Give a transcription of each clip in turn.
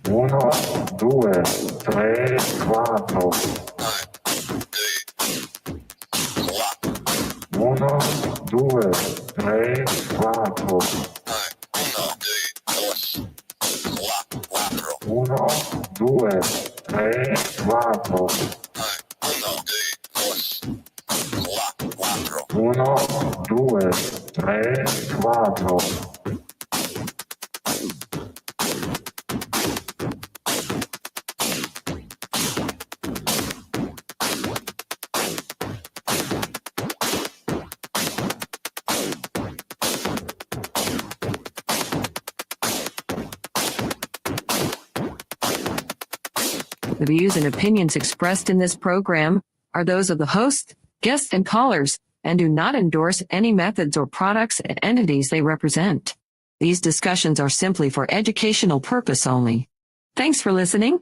Uno, due, tre, quattro. Uno, due, tre, quattro. Uno, due, tre, quattro. Uno, due, tre, quattro. The views and opinions expressed in this program are those of the host, guests, and callers, and do not endorse any methods or products and entities they represent. These discussions are simply for educational purpose only. Thanks for listening.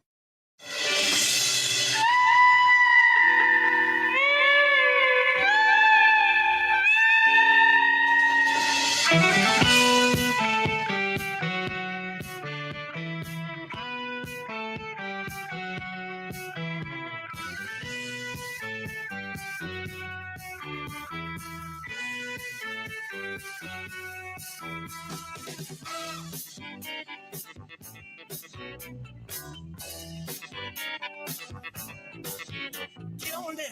Get on there.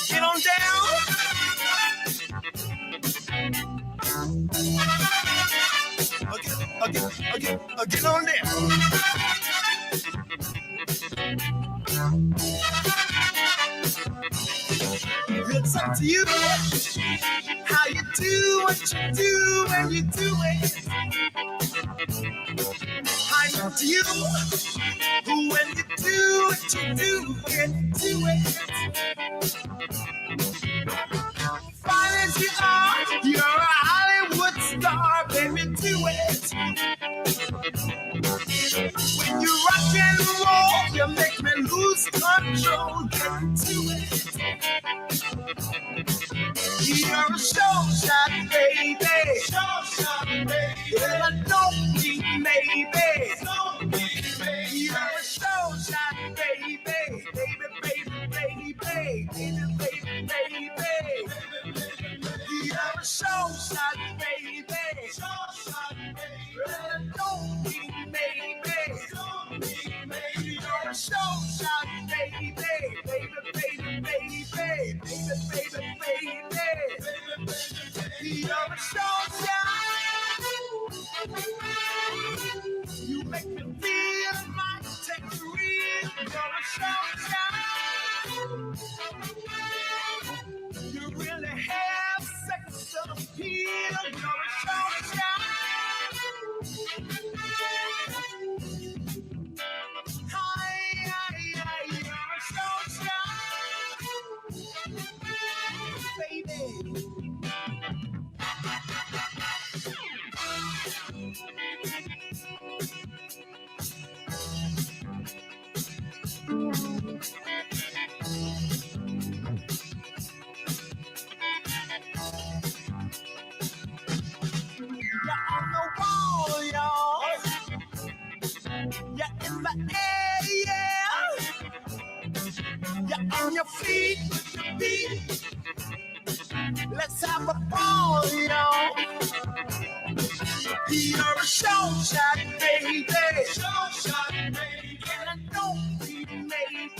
Get on down. Get on there. It's up to you how you do what you do when you do it. I'm up to you who when you do what you do when you do it. Fine as you are, you're a Hollywood star, baby, do it. When you rock and roll, you make me lose control, get into it. You're a show shot, baby. Show shot, baby. Well, I don't need maybe. You're a show shot, baby. Baby. You're a show shot, baby. Well, I don't need maybe. You're a show shot, baby. You're a show shot. You make me feel like tangerine. You're a show shot. You really have sex appeal. You're a show shot. You're a show shot. Baby. On your feet, let's have a ball, y'all. You're a show shot, baby. Show shot, baby. And I don't need maybe.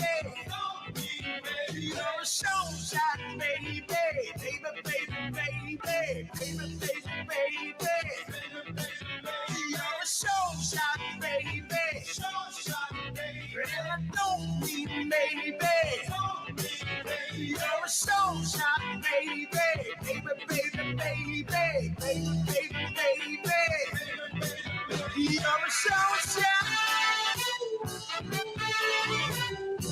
You're a show shot, baby. Baby. You're a show shot, baby. Show shot, baby. And I don't need maybe. You're a show shot, baby. baby, baby, baby, baby. You're a sunshine.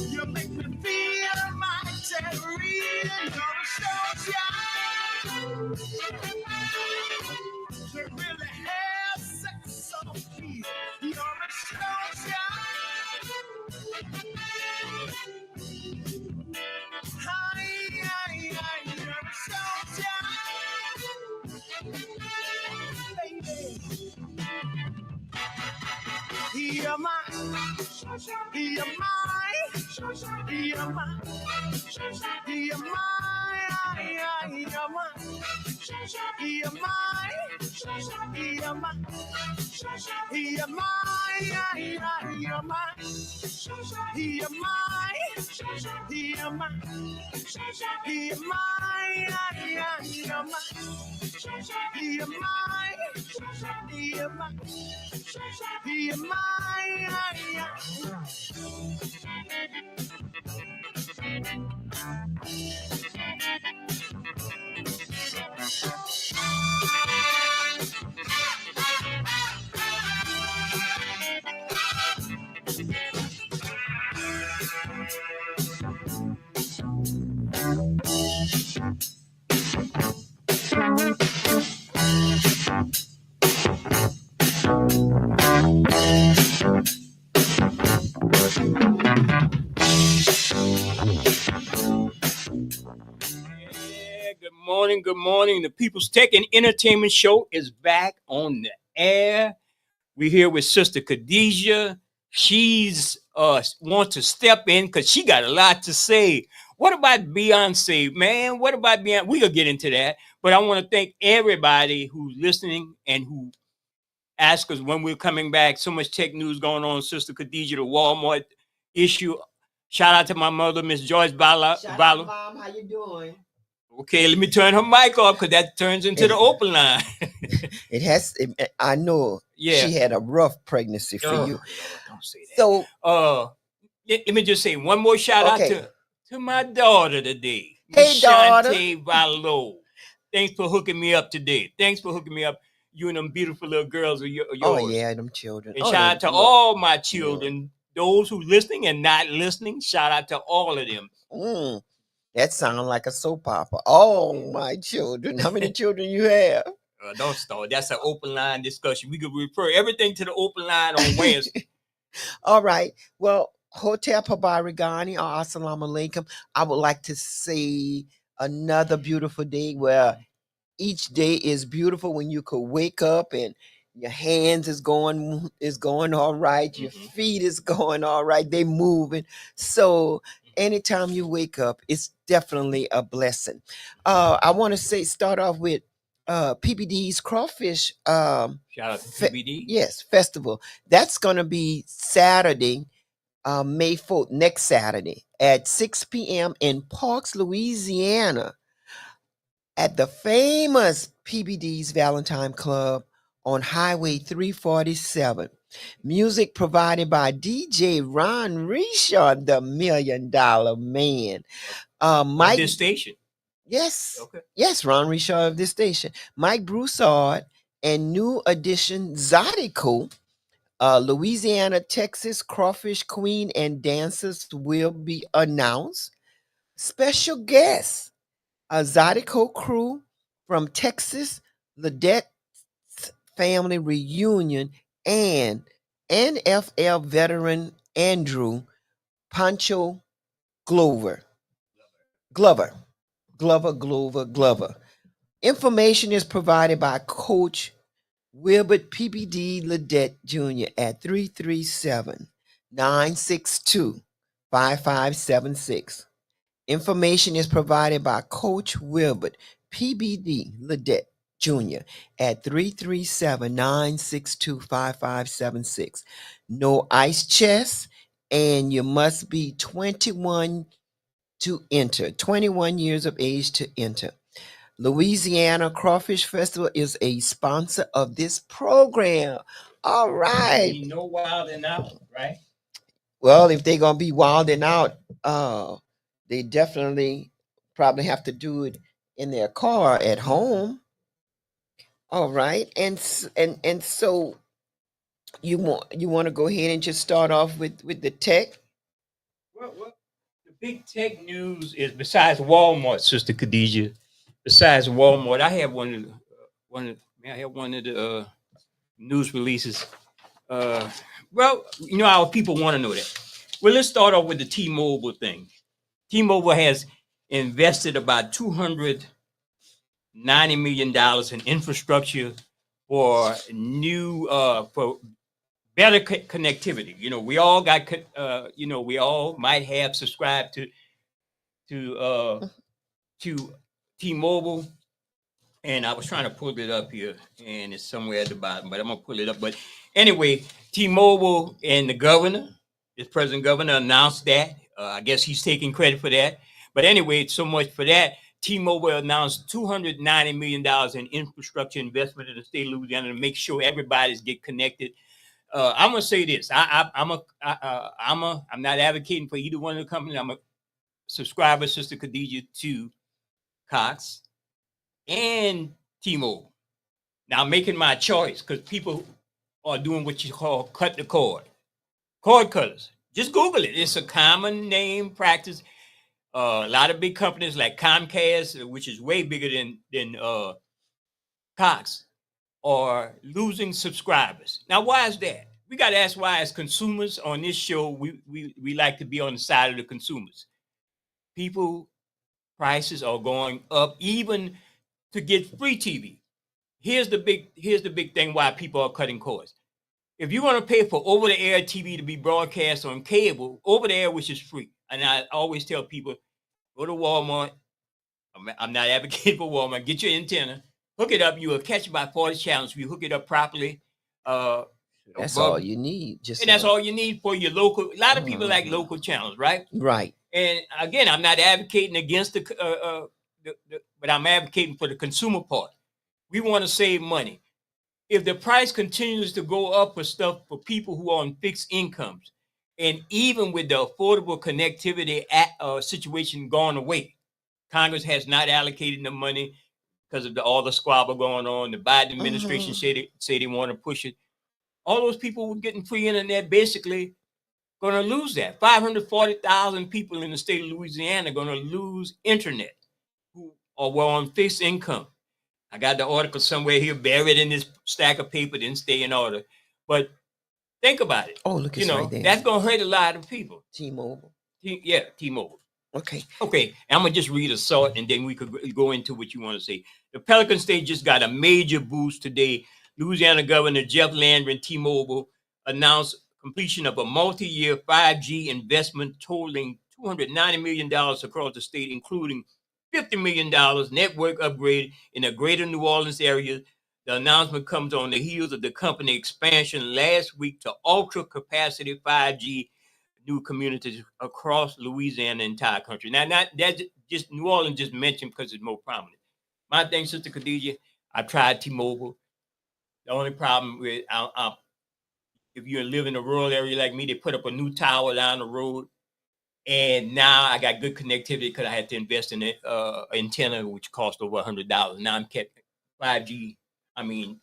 You make me feel my territory. You're a sunshine. You really have sex on me. You're a sunshine. Hi, you're a sunshine. Baby. You're mine, you're mine, you're mine, you're mine, you're mine, you're mine, you're mine, you're mine, you're mine, you're mine, you're mine, you're mine, you're mine. Be mine, be mine, be mine. Good morning. The People's Tech and Entertainment Show is back on the air. We're here with Sister Khadijah. She's wants to step in because she got a lot to say. What about Beyonce, man? What about Beyonce? We'll get into that. But I want to thank everybody who's listening and who asked us when we're coming back. So much tech news going on. Sister Khadijah, the Walmart issue. Shout out to my mother, Miss Joyce Bala. Shout out, Mom. How you doing? Okay, let me turn her mic off because that turns into the open line. I know. Yeah. She had a rough pregnancy for you. Lord, don't say that. So, let me just say one more shout out to my daughter today. Hey, daughter. Shante Valo. Thanks for hooking me up today. Thanks for hooking me up. You and them beautiful little girls are yours. Oh, yeah, them children. And shout out to all my children, those who listening and not listening. Shout out to all of them. That sounds like a soap opera. Oh, my children. How many children you have? Don't start. That's an open line discussion. We could refer everything to the open line on Wednesday. All right. Well, Hotep Habarigani or Assalamu Alaikum. I would like to say another beautiful day where each day is beautiful when you could wake up and your hands is going all right. Your feet is going all right. They moving. So anytime you wake up, it's definitely a blessing. I want to start off with PBD's Crawfish. Shout out to PBD. Yes, festival. That's going to be Saturday, May 4th, next Saturday at 6 p.m. in Parks, Louisiana at the famous PBD's Valentine Club on Highway 347. Music provided by DJ Ron Richard, the $1 Million Man. Mike, this station. Yes. Okay. Yes, Ron Richard of this station. Mike Broussard and new addition Zydeco, Louisiana, Texas Crawfish Queen and dancers will be announced. Special guests, a Zydeco crew from Texas, Ledette family reunion, and NFL veteran Andrew Pancho Glover. Information is provided by Coach Wilbert PBD Ledette Jr. at 337-962-5576. Information is provided by Coach Wilbert PBD Ledette Jr. at 337-962-5576. No ice chest, and you must be 21 to enter. 21 years of age to enter. Louisiana Crawfish Festival is a sponsor of this program. All right. No wilding out, right? Well, if they're going to be wilding out, they definitely probably have to do it in their car at home. All right. And so you want to go ahead and just start off with the tech? Well, the big tech news is besides Walmart, Sister Khadijah. Besides Walmart, I have may I have one of the news releases. Uh, well, our people want to know that. Well, let's start off with the T-Mobile thing. T-Mobile has invested about $290 million in infrastructure for for better connectivity. We all we all might have subscribed to uh to T-Mobile, and I was trying to pull it up here, and it's somewhere at the bottom, but I'm gonna pull it up. But anyway, T-Mobile and the present governor, announced that. I guess he's taking credit for that. But anyway, so much for that. T-Mobile announced $290 million in infrastructure investment in the state of Louisiana to make sure everybody's get connected. I'm gonna say this: I'm not advocating for either one of the companies. I'm a subscriber, Sister Khadijah, to Cox and T-Mobile. Now I'm making my choice because people are doing what you call cut the cord. Cord cutters. Just Google it. It's a common name practice. A lot of big companies like Comcast, which is way bigger than Cox, are losing subscribers. Now, why is that? We got to ask why. As consumers on this show, we like to be on the side of the consumers. People prices are going up, even to get free TV. Here's the big thing why people are cutting cords. If you want to pay for over-the-air TV to be broadcast on cable, over-the-air, which is free, and I always tell people, go to Walmart. I'm not advocating for Walmart. Get your antenna, hook it up. You will catch about 40 channels if you hook it up properly. That's all you need. And that's all you need for your local. A lot of people like local channels, right? Right. And again, I'm not advocating against but I'm advocating for the consumer part. We want to save money. If the price continues to go up for stuff for people who are on fixed incomes, and even with the affordable connectivity situation gone away, Congress has not allocated the money because of all the squabble going on. The Biden administration say they want to push it. All those people who are getting free internet basically going to lose that. 540,000 people in the state of Louisiana are going to lose internet who are on fixed income. I got the article somewhere here buried in this stack of paper, didn't stay in order. But think about it. Oh, look, it's right there. That's going to hurt a lot of people. T-Mobile. T-Mobile. Okay. Okay, I'm going to just read a sort, and then we could go into what you want to say. The Pelican State just got a major boost today. Louisiana Governor Jeff Landry and T-Mobile announced completion of a multi-year 5G investment totaling $290 million across the state, including $50 million network upgrade in the greater New Orleans area. The announcement comes on the heels of the company expansion last week to ultra capacity 5G new communities across Louisiana and entire country. Now, not that's just New Orleans just mentioned because it's more prominent. My thing, Sister Khadijah, I tried T-Mobile. The only problem with if you live in a rural area like me, they put up a new tower down the road. And now I got good connectivity because I had to invest in an antenna, which cost over $100. Now I'm kept 5G. I mean,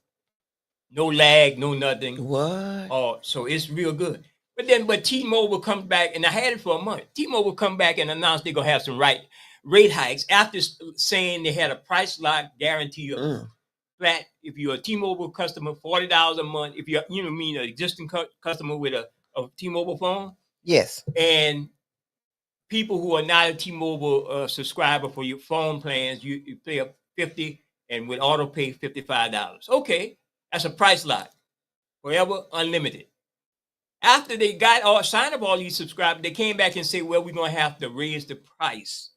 no lag, no nothing. What? Oh, so it's real good. But T-Mobile comes back, and I had it for a month. T-Mobile come back and announced they're gonna have some rate hikes after saying they had a price lock guarantee of flat. If you're a T-Mobile customer, $40 a month. If you're an existing customer with a T-Mobile phone, yes, and people who are not a T-Mobile subscriber for your phone plans, you pay up $50, and with auto pay $55. Okay, that's a price lock, forever unlimited. After they signed up all these subscribers, they came back and said, well, we're going to have to raise the price.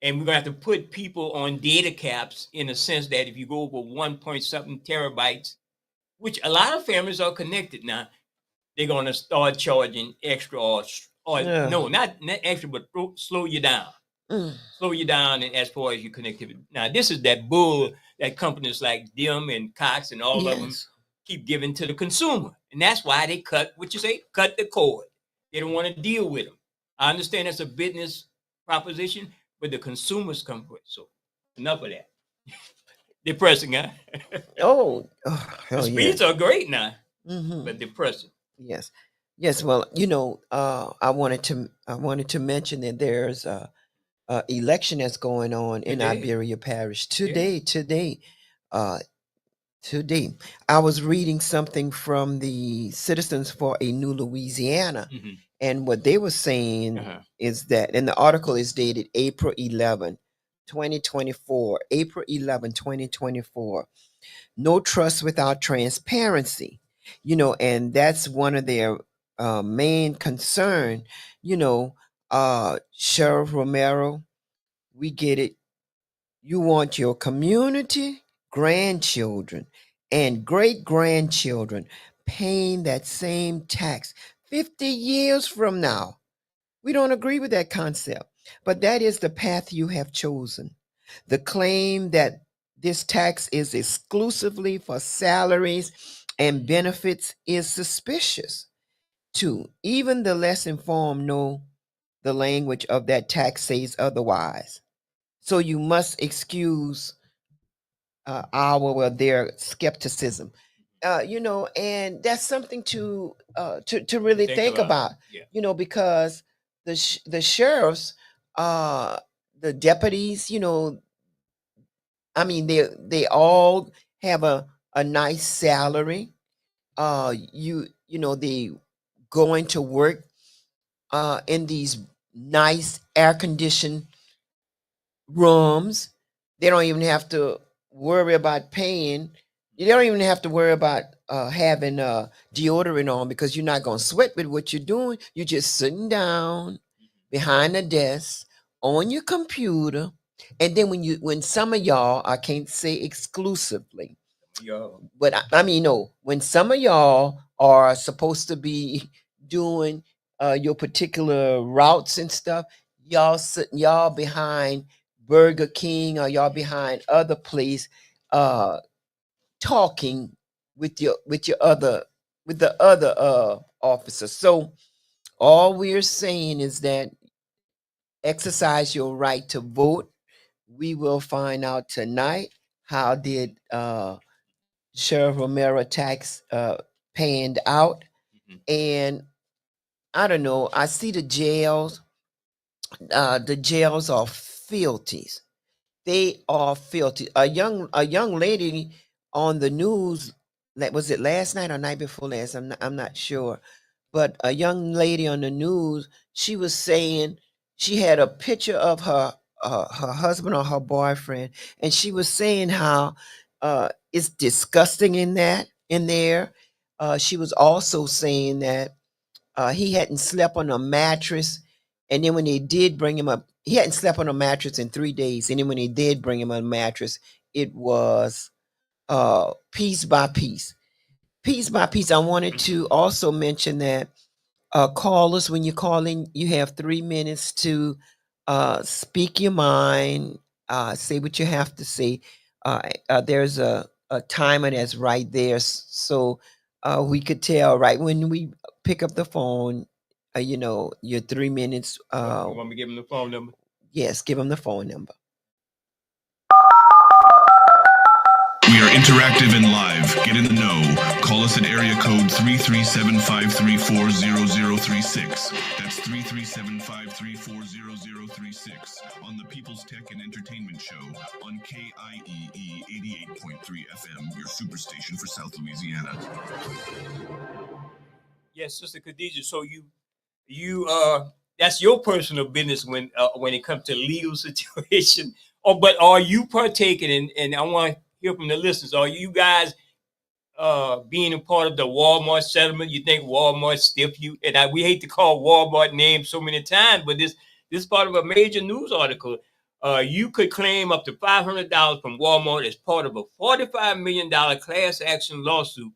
And we're going to have to put people on data caps in the sense that if you go over 1.7 terabytes, which a lot of families are connected now, they're going to start charging extra no, not extra, but slow you down. Slow you down as far as your connectivity. Now, this is that bull that companies like DIM and Cox and all of them keep giving to the consumer. And that's why they cut the cord. They don't want to deal with them. I understand that's a business proposition, but the consumers come first. So enough of that. Depressing, huh? Oh, The hell yeah. speeds are great now, Hmm. but depressing. Yes. Yes. Well, I wanted to mention that there's a election that's going on in Today. Iberia Parish Yeah. today. Uh, Today, I was reading something from the Citizens for a New Louisiana, Hmm. and what they were saying Uh-huh. is that, and the article is dated April 11, 2024, April 11, 2024. No trust without transparency, and that's one of their main concern. Sheriff Romero, we get it. You want your community, grandchildren, and great grandchildren paying that same tax 50 years from now. We don't agree with that concept, but that is the path you have chosen. The claim that this tax is exclusively for salaries and benefits is suspicious. Too, even the less informed know the language of that tax says otherwise. So you must excuse their skepticism. And that's something to really think about. Yeah. Because the sheriffs, uh, the deputies, I mean, they all have a nice salary. They going to work in these nice air conditioned rooms. They don't even have to worry about paying. You don't even have to worry about having deodorant on, because you're not going to sweat with what you're doing. You're just sitting down behind a desk on your computer. And then when some of y'all, I can't say exclusively, but I mean, no, when some of y'all are supposed to be doing your particular routes and stuff, y'all behind Burger King, or y'all behind other place, uh, talking with the other officers. So all we're saying is that exercise your right to vote. We will find out tonight how did Sheriff Romero tax panned out. Mhm. And I don't know, I see the jails are filthy. They are filthy. A young lady on the news, like, was it last night or night before last? I'm not sure. But a young lady on the news, she was saying she had a picture of her husband or her boyfriend, and she was saying how it's disgusting in there. She was also saying that he hadn't slept on a mattress, and then when they did bring him up, he hadn't slept on a mattress in 3 days, and then when they did bring him a mattress, it was piece by piece, piece by piece. I wanted to also mention that callers, when you call in, you have 3 minutes to speak your mind, say what you have to say. There's a timer that's right there, so we could tell right when we pick up the phone. Your 3 minutes. You want me to give him the phone number? Yes, give them the phone number. We are interactive and live. Get in the know. Call us at area code 337-534-0036. That's 337-534-0036 on the People's Tech and Entertainment Show on KIEE 88.3 FM, your superstation for South Louisiana. Yes, Sister Khadijah. So you that's your personal business when it comes to legal situation. But are you partaking in? And I want to hear from the listeners. Are you guys being a part of the Walmart settlement? You think Walmart stiffed you? And we hate to call Walmart names so many times, but this is part of a major news article. You could claim up to $500 from Walmart as part of a $45 million class action lawsuit.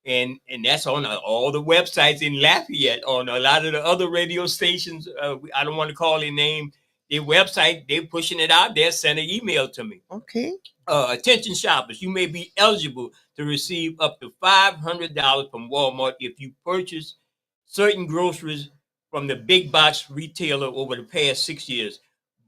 And that's on all the websites in Lafayette, on a lot of the other radio stations. I don't want to call their name. Their website, they're pushing it out there. Send an email to me. Okay. Attention shoppers, you may be eligible to receive up to $500 from Walmart if you purchase certain groceries from the big box retailer over the past 6 years.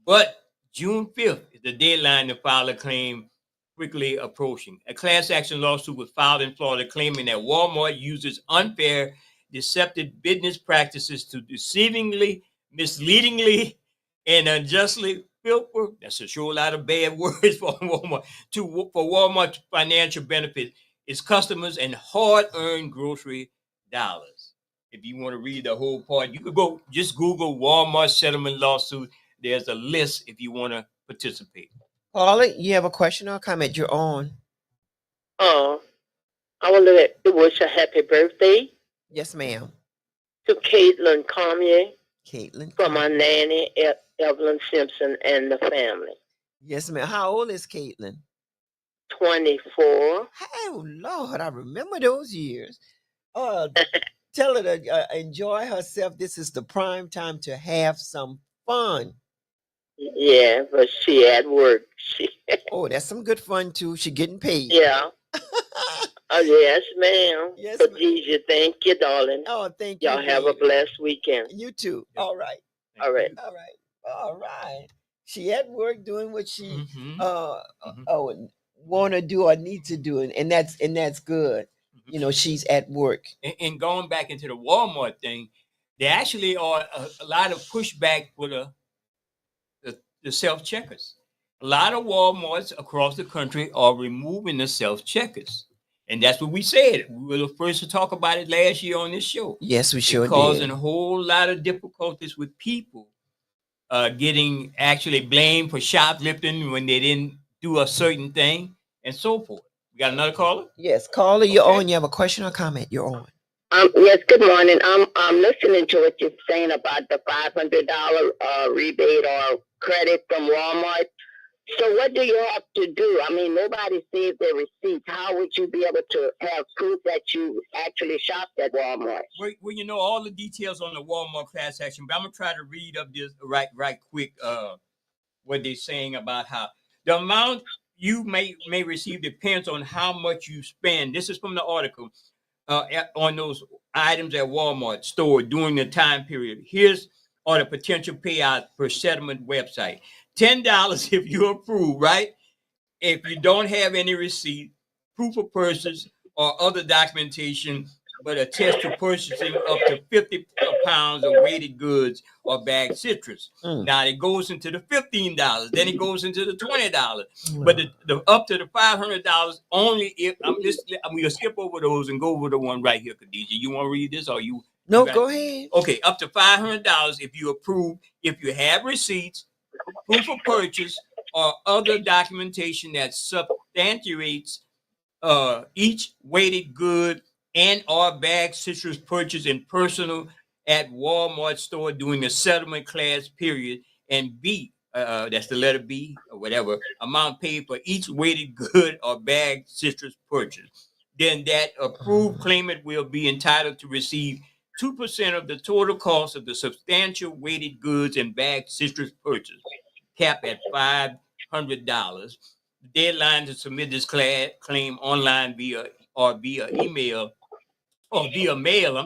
But June 5th is the deadline to file a claim quickly approaching. A class action lawsuit was filed in Florida claiming that Walmart uses unfair, deceptive business practices to deceivingly, misleadingly, and unjustly filter. That's a sure lot of bad words for Walmart for Walmart's financial benefit its customers and hard-earned grocery dollars. If you want to read the whole part, you could go just Google Walmart settlement lawsuit. There's a list if you want to participate. Paula, you have a question or a comment? You're on. I want to wish a happy birthday Yes, ma'am. to Caitlin Cormier Caitlin. from my nanny, Evelyn Simpson, and the family. Yes, ma'am. How old is Caitlin? 24. Oh, Lord, I remember those years. Tell her to enjoy herself. This is the prime time to have some fun. Yeah, but she at work. Oh, that's some good fun, too. She getting paid. Yeah. Oh, yes, ma'am. Yes, ma'am. Khadijah, thank you, darling. Oh, thank you. Y'all have a baby. blessed weekend. You too. Yeah. All right. All right. All right. All right. She at work doing what she Mhm. want to do or need to do, and that's good. You know, she's at work. And going back into the Walmart thing, there actually are a lot of pushback for the self-checkers. A lot of Walmarts across the country are removing the self-checkers. And that's what we said. We were the first to talk about it last year on this show. Yes, we sure Causing did. a whole lot of difficulties with people getting actually blamed for shoplifting when they didn't do a certain thing and so forth. We got another caller? Yes, caller, you're Okay. on. You have a question or comment? You're on. Yes, good morning. I'm listening to what you're saying about the $500 rebate or credit from Walmart. So what do you have to do? I mean, nobody sees their receipts. How would you be able to have proof that you actually shopped at Walmart? Well, you know all the details on the Walmart class action, but I'm gonna try to read up this right quick. What they're saying about how the amount you may receive depends on how much you spend. This is from the article on those items at Walmart store during the time period. Here's are the potential payouts per settlement website. $10 if you approve, right? If you don't have any receipt, proof of purchase, or other documentation, but attest to purchasing up to 50 pounds of weighted goods or bagged citrus. Now it goes into the $15, then it goes into the $20. But the up to the $500 only if I'm gonna skip over those and go over the one right here, Khadijah. You want to read this or you? No, you go ahead. Okay, up to $500 if you approve, if you have receipts, proof of purchase, or other documentation that substantiates each weighted good and or bag citrus purchase in personal at Walmart store during the settlement class period, and B, that's the letter B or whatever, amount paid for each weighted good or bag citrus purchase. Then that approved claimant will be entitled to receive 2% of the total cost of the substantial weighted goods and bag citrus purchase, capped at $500. The deadline to submit this claim online via email or via mail,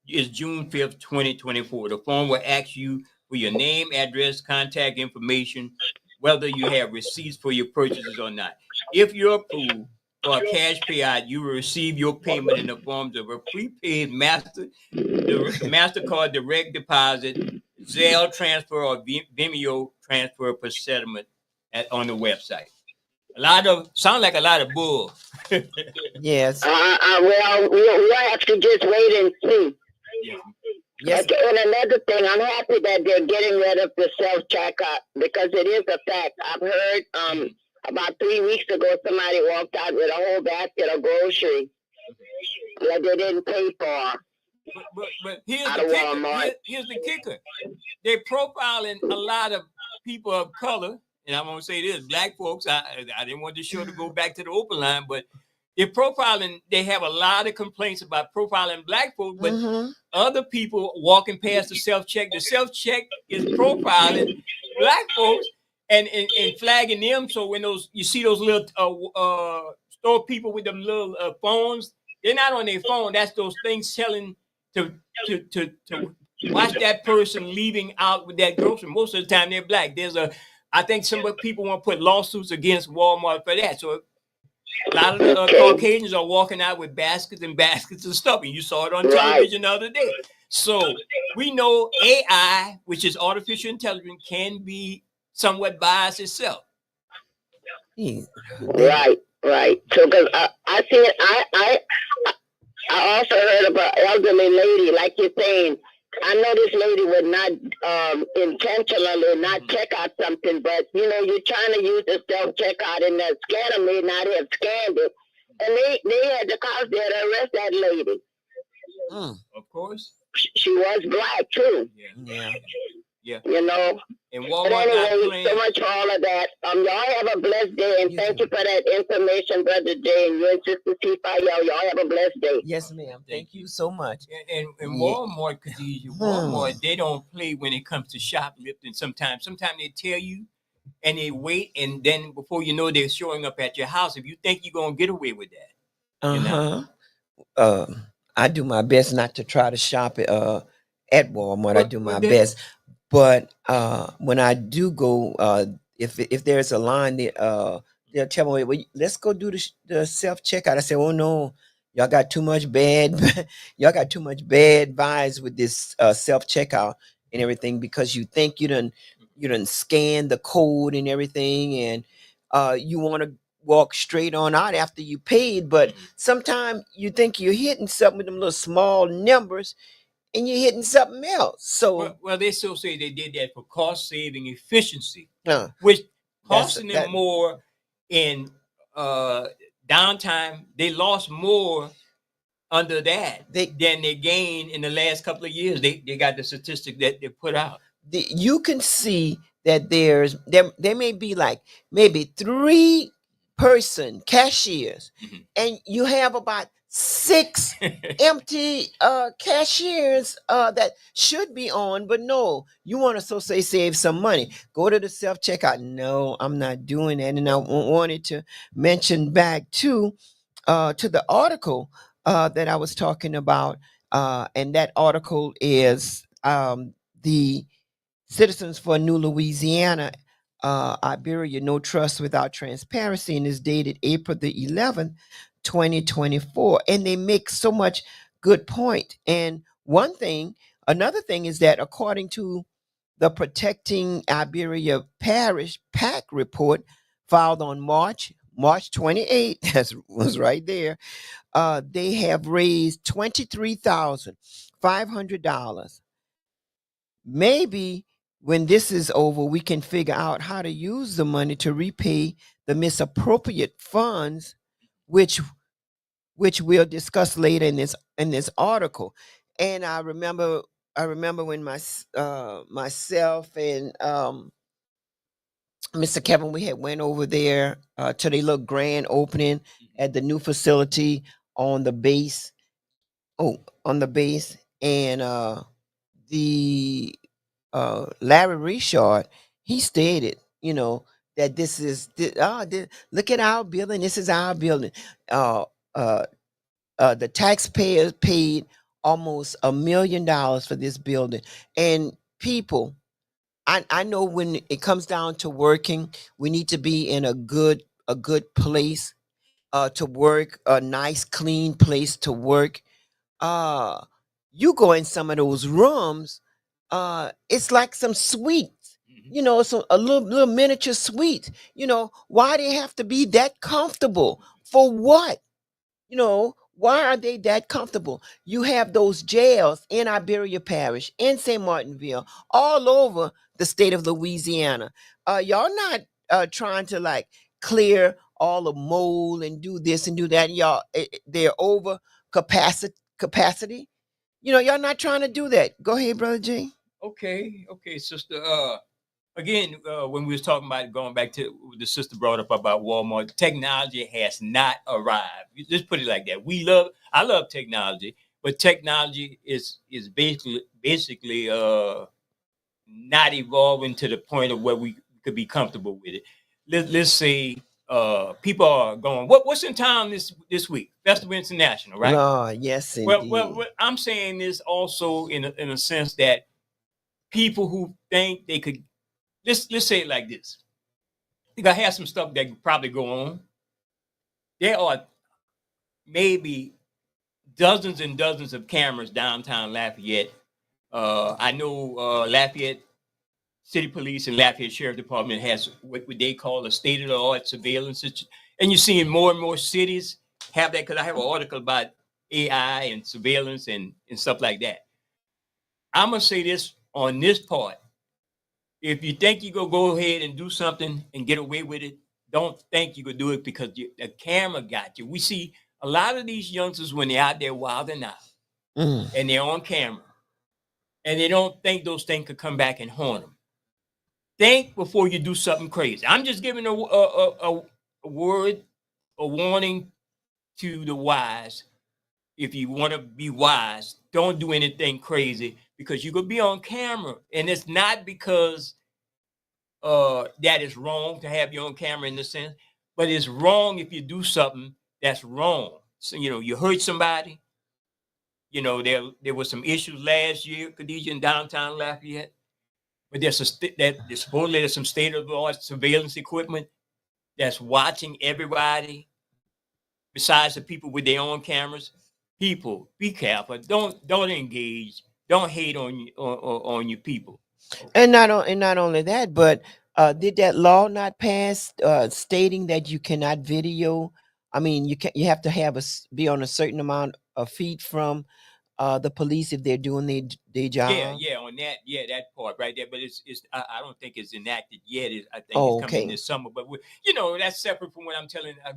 is June 5th, 2024. The form will ask you for your name, address, contact information, whether you have receipts for your purchases or not. If you're approved for a cash payout, you will receive your payment in the forms of a prepaid MasterCard direct deposit, Zelle transfer, or Vimeo transfer per settlement on the website. Sound like a lot of bull. Yes. Well, we'll have to just wait and see. Yeah. Yes. Okay, and another thing, I'm happy that they're getting rid of the self-checkout because it is a fact. I've heard about 3 weeks ago somebody walked out with a whole basket of groceries that they didn't pay for. But here's Out the of kicker. Walmart. Here's the kicker. They're profiling a lot of people of color, and I'm gonna say this: black folks. I didn't want the show to go back to the open line, but they're profiling. They have a lot of complaints about profiling black folks, but other people walking past the self-check. The self-check is profiling black folks and flagging them. So when you see those little store people with them little phones, they're not on their phone. That's those things telling to watch that person leaving out with that grocery. Most of the time they're black. There's a I think some people want to put lawsuits against Walmart for that. So a lot of the Okay. Caucasians are walking out with baskets and baskets of stuff, and you saw it on Right. television the other day. So we know AI, which is artificial intelligence, can be somewhat biased itself. He- Right, right. So, because I see it, I also heard about elderly lady, like you're saying. I know this lady would not intentionally not check out something, but you know, you're trying to use the self checkout, and the scanner may not have scanned it, and they had the cops there to arrest that lady. Mm, Of course. She was black too, Yeah. yeah. you know. And But Walmart not anyway, playing. so much for all of that. Y'all have a blessed day, and You thank too. you for that information, Brother Jay, and you and Sister Tifa. Y'all have a blessed day. Yes, ma'am. Thank you so much. And Yeah. Walmart, Walmart, they don't play when it comes to shoplifting. Sometimes they tell you, and they wait, and then before you know, they're showing up at your house. If you think you're gonna get away with that, you know? I do my best not to try to shop at Walmart. I do my then- best, but when I do go, if there's a line, they'll tell me, well, let's go do the self checkout. I say, oh no, y'all got too much bad, y'all got too much bad vibes with this self checkout and everything, because you think you done scan the code and everything, and you want to walk straight on out after you paid, but sometimes you think you're hitting something with them little small numbers, and you're hitting something else. So Well, they still say they did that for cost saving efficiency, uh, which That's- costing that- them more in downtime. They lost more under that than they gained in the last couple of years. They got the statistic that they put out. you can see that there may be like maybe 3-person cashiers, Mhm. and you have about 6 empty cashiers that should be on, but no, you want to save some money, go to the self checkout. No, I'm not doing that. And I wanted to mention back to the article that I was talking about, and that article is the Citizens for New Louisiana, Iberia, No Trust Without Transparency, and is dated April the 11th, 2024. And they make so much good point. And another thing is that according to the Protecting Iberia Parish PAC report filed on March 28th, that was right there, they have raised $23,500. Maybe when this is over, we can figure out how to use the money to repay the misappropriate funds, which we'll discuss later in this article. And I remember when myself and Mr. Kevin, we had went over there to the little grand opening at the new facility on the base. On the base, and the Larry Richard, he stated, that look at our building. This is our building. The taxpayers paid almost $1 million for this building, and people. I know when it comes down to working, we need to be in a good place to work, a nice, clean place to work. You go in some of those rooms, it's like some suites, so a little miniature suite. Why they have to be that comfortable? For what? Why are they that comfortable? You have those jails in Iberia Parish, in St. Martinville, all over the state of Louisiana. Y'all not trying to like clear all the mold and do this and do that. Y'all, they're over capacity. Y'all not trying to do that. Go ahead, Brother J. Okay, sister. Again, when we was talking about going back to what the sister brought up about Walmart, technology has not arrived. You just put it like that. I love technology, but technology is basically not evolving to the point of where we could be comfortable with it. Let's say people are going, what's in town this week? Festival International, right? Yes, indeed. Well, I'm saying this also in a sense that people who think they could, let's say it like this. think I have some stuff that could probably go on. There are maybe dozens and dozens of cameras downtown Lafayette. I know Lafayette City Police and Lafayette Sheriff Department has what they call a state-of-the-art surveillance. And you're seeing more and more cities have that, because I have an article about AI and surveillance and stuff like that. I'm going to say this on this part. If you think you're going to go ahead and do something and get away with it, don't think you could do it because the camera got you. We see a lot of these youngsters when they're out there wilding out and they're on camera and they don't think those things could come back and haunt them. Think before you do something crazy. I'm just giving a word, a warning to the wise. If you want to be wise, don't do anything crazy because you could be on camera. And it's not because that is wrong to have you on camera in this sense, but it's wrong if you do something that's wrong. So, you hurt somebody. There was some issues last year, Khadijah, in downtown Lafayette. But there's supposedly there's some state-of-the-art surveillance equipment that's watching everybody besides the people with their own cameras. People, be careful. Don't engage. Don't hate on your people. And not only that, but did that law not pass stating that you cannot video? I mean, you have to be on a certain amount of feet from the police if they're doing their job. Yeah, on that, that part right there. But I don't think it's enacted yet. I think it's coming this summer. But that's separate from what I'm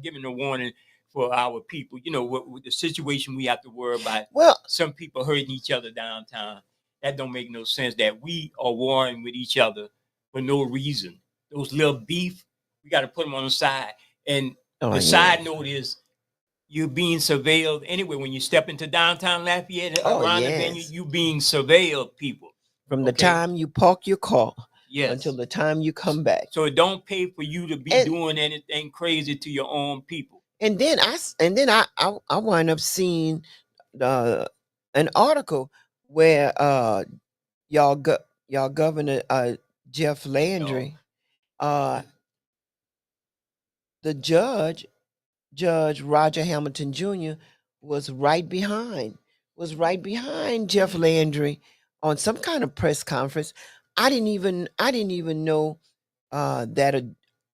giving a warning for our people. With the situation we have to worry about. Well, some people hurting each other downtown. That don't make no sense. That we are warring with each other for no reason. Those little beef, we got to put them on the side. And the side note is, you're being surveilled anyway. When you step into downtown Lafayette around the venue, you being surveilled, people. From the time you park your car until the time you come back. So it don't pay for you to be doing anything crazy to your own people. And then I wind up seeing an article where y'all Governor Jeff Landry, the Judge Roger Hamilton Jr. was right behind Jeff Landry on some kind of press conference. I didn't even know that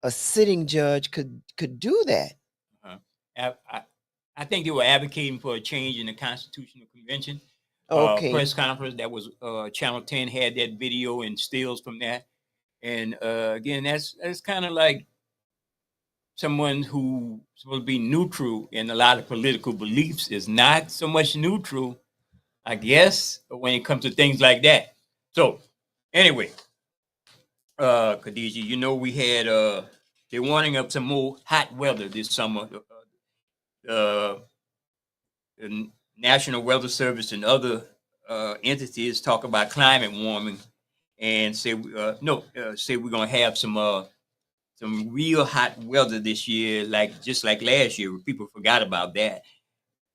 a sitting judge could do that. I think they were advocating for a change in the Constitutional Convention. Press conference that was Channel 10 had that video and stills from that. And again, that's kind of like someone who's supposed to be neutral in a lot of political beliefs is not so much neutral, I guess, when it comes to things like that. So anyway, Khadijah, we had they're warning of some more hot weather this summer. The National Weather Service and other entities talk about climate warming and say we're gonna have some real hot weather this year, just like last year. People forgot about that,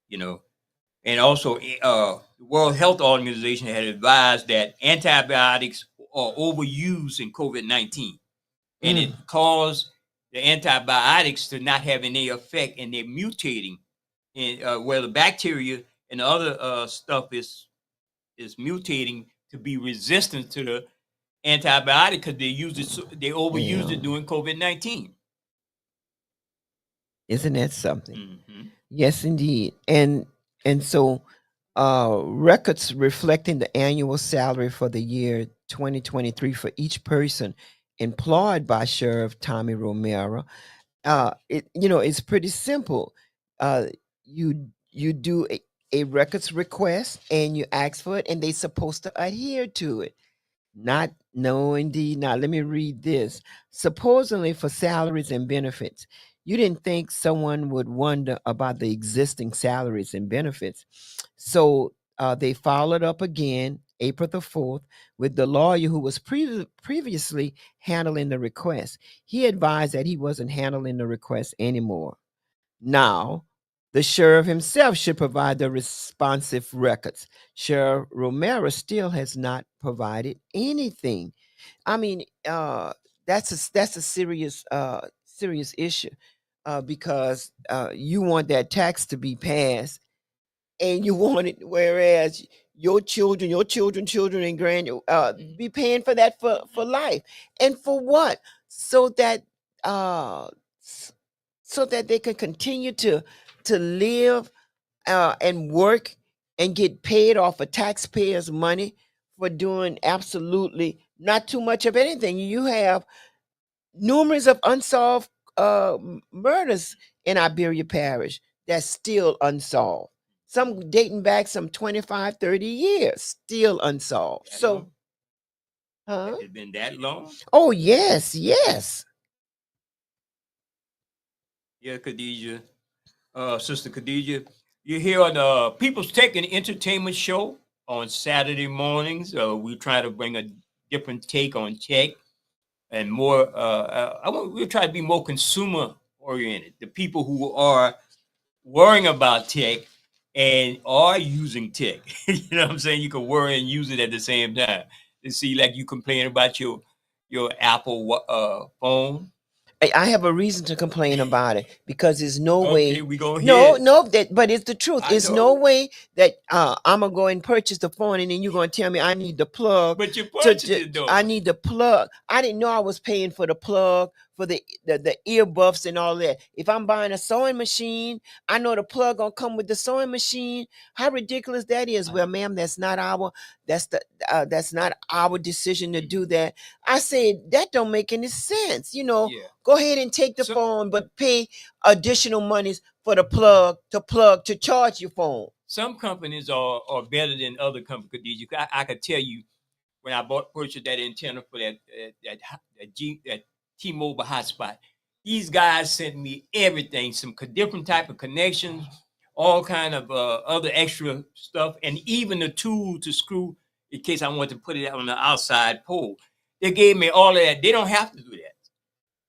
And also, the World Health Organization had advised that antibiotics are overused in COVID-19, and it caused the antibiotics to not have any effect, and they're mutating. And where the bacteria and the other stuff is mutating to be resistant to the antibiotic because they overused it during COVID-19. Isn't that something? Mm-hmm. Yes, indeed. And so records reflecting the annual salary for the year 2023 for each person employed by Sheriff Tommy Romero, it's pretty simple. You do a records request and you ask for it, and they're supposed to adhere to it. Indeed not. Let me read this. Supposedly for salaries and benefits. You didn't think someone would wonder about the existing salaries and benefits. So they followed up again, April the 4th, with the lawyer who was previously handling the request. He advised that he wasn't handling the request anymore. Now, the sheriff himself should provide the responsive records. Sheriff Romero still has not provided anything. I mean, that's a serious serious issue, because you want that tax to be passed, and you want it, whereas your children and grand be paying for that for life, and for what? So that uh so that they can continue to live and work and get paid off of taxpayers' money for doing absolutely not too much of anything. You have numerous of unsolved murders in Iberia Parish that's still unsolved. Some dating back some 25, 30 years, still unsolved. That So, long? huh? It's been that long? Oh, yes, yes. Yeah, Khadijah. Sister Khadijah. You're here on the People's Tech and Entertainment Show on Saturday mornings. We try to bring a different take on tech and more. We'll try to be more consumer oriented. The people who are worrying about tech and are using tech. You know what I'm saying? You can worry and use it at the same time. You see, like you complain about your Apple phone. I have a reason to complain about it, because there's no Okay, way. we gonna No, hear. no, but it's the truth. I There's no know, way that I'm gonna go and purchase the phone, and then you're gonna tell me I need the plug but you to purchased it though. I need the plug. I didn't know I was paying for the plug, for the earbuffs and all that. If I'm buying a sewing machine, I know the plug gonna come with the sewing machine. How ridiculous that is. Well, ma'am, that's not our decision to do that. I said that don't make any sense. Yeah. Go ahead and take the So- phone, but pay additional monies for the plug to charge your phone. Some companies are better than other companies. Khadijah. I could tell you when I purchased that antenna for that T-Mobile hotspot. These guys sent me everything, some different type of connections, all kind of other extra stuff, and even the tool to screw in case I want to put it on the outside pole. They gave me all of that. They don't have to do that.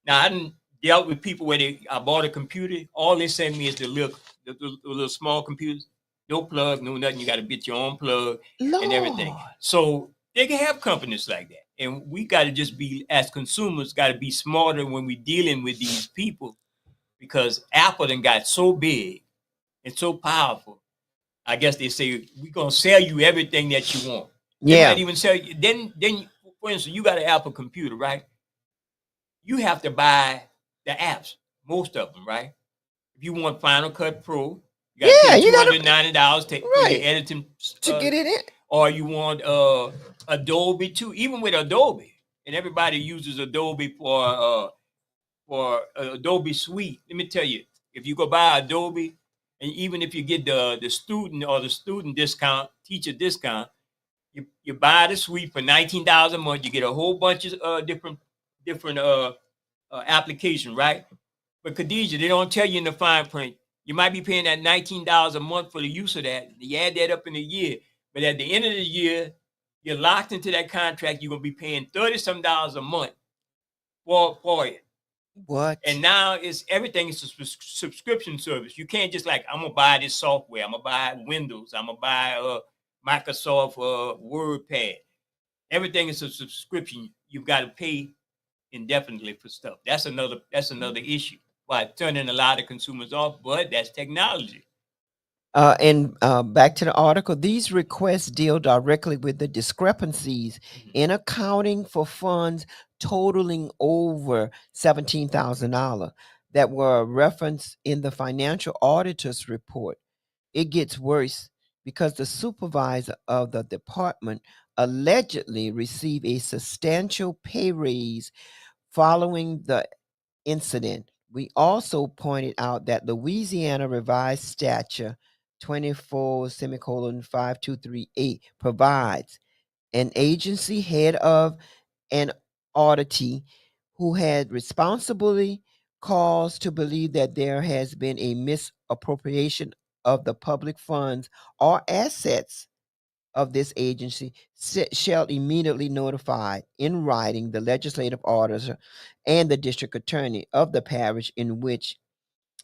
Now I didn't dealt with people where I bought a computer. All they send me is the little small computers. No plug, no nothing. You got to get your own plug and everything. Lord. So they can have companies like that. And we got to just be, as consumers, got to be smarter when we're dealing with these people, because Apple done got so big and so powerful. I guess they say, we're going to sell you everything that you want. They Yeah. might even sell you. Then, for instance, you got an Apple computer, right? You have to buy the apps, most of them, right? If you want Final Cut Pro, you got to Yeah, pay you gotta- $290 for Right. your editing To get it in. or you want Adobe too. Even with Adobe, and everybody uses Adobe for Adobe Suite. Let me tell you, if you go buy Adobe, and even if you get the student or the student discount, teacher discount, you buy the suite for $19 a month. You get a whole bunch of different application, right? But Khadijah, they don't tell you in the fine print. You might be paying that $19 a month for the use of that. You add that up in a year, but at the end of the year, you're locked into that contract. You're gonna be paying $30-some a month for it. What? And now everything is a subscription service. You can't just like, I'm gonna buy this software. I'm gonna buy Windows. I'm gonna buy Microsoft WordPad. Everything is a subscription. You've got to pay indefinitely for stuff. That's another issue. Why turning a lot of consumers off, but that's technology. And back to the article, these requests deal directly with the discrepancies in accounting for funds totaling over $17,000 that were referenced in the financial auditor's report. It gets worse because the supervisor of the department allegedly received a substantial pay raise following the incident. We also pointed out that Louisiana Revised Statute 24:5238 provides an agency head of an auditee who had responsibly cause to believe that there has been a misappropriation of the public funds or assets of this agency shall immediately notify in writing the legislative auditor and the district attorney of the parish in which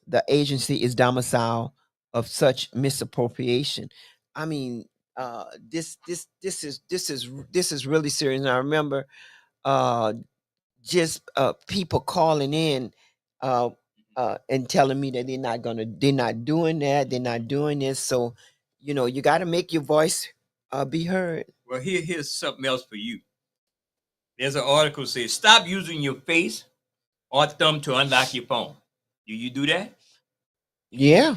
the agency is domiciled of such misappropriation. I mean, this is really serious. And I remember just people calling in and telling me that they're not doing that, they're not doing this. So, you got to make your voice be heard. Well, here's something else for you. There's an article says stop using your face or thumb to unlock your phone. Do you do that? Yeah.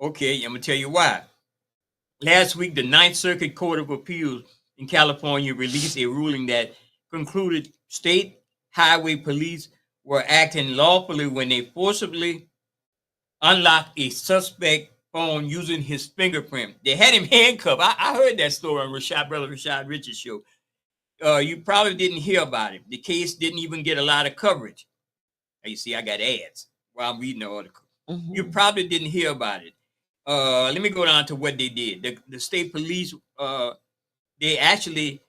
Okay, I'm gonna tell you why. Last week, the Ninth Circuit Court of Appeals in California released a ruling that concluded state highway police were acting lawfully when they forcibly unlocked a suspect phone using his fingerprint. They had him handcuffed. I heard that story on Rashad Richards' show. You probably didn't hear about it. The case didn't even get a lot of coverage. Now, you see, I got ads while I'm reading the article. Mhm. You probably didn't hear about it. Let me go down to what they did. The state police, they actually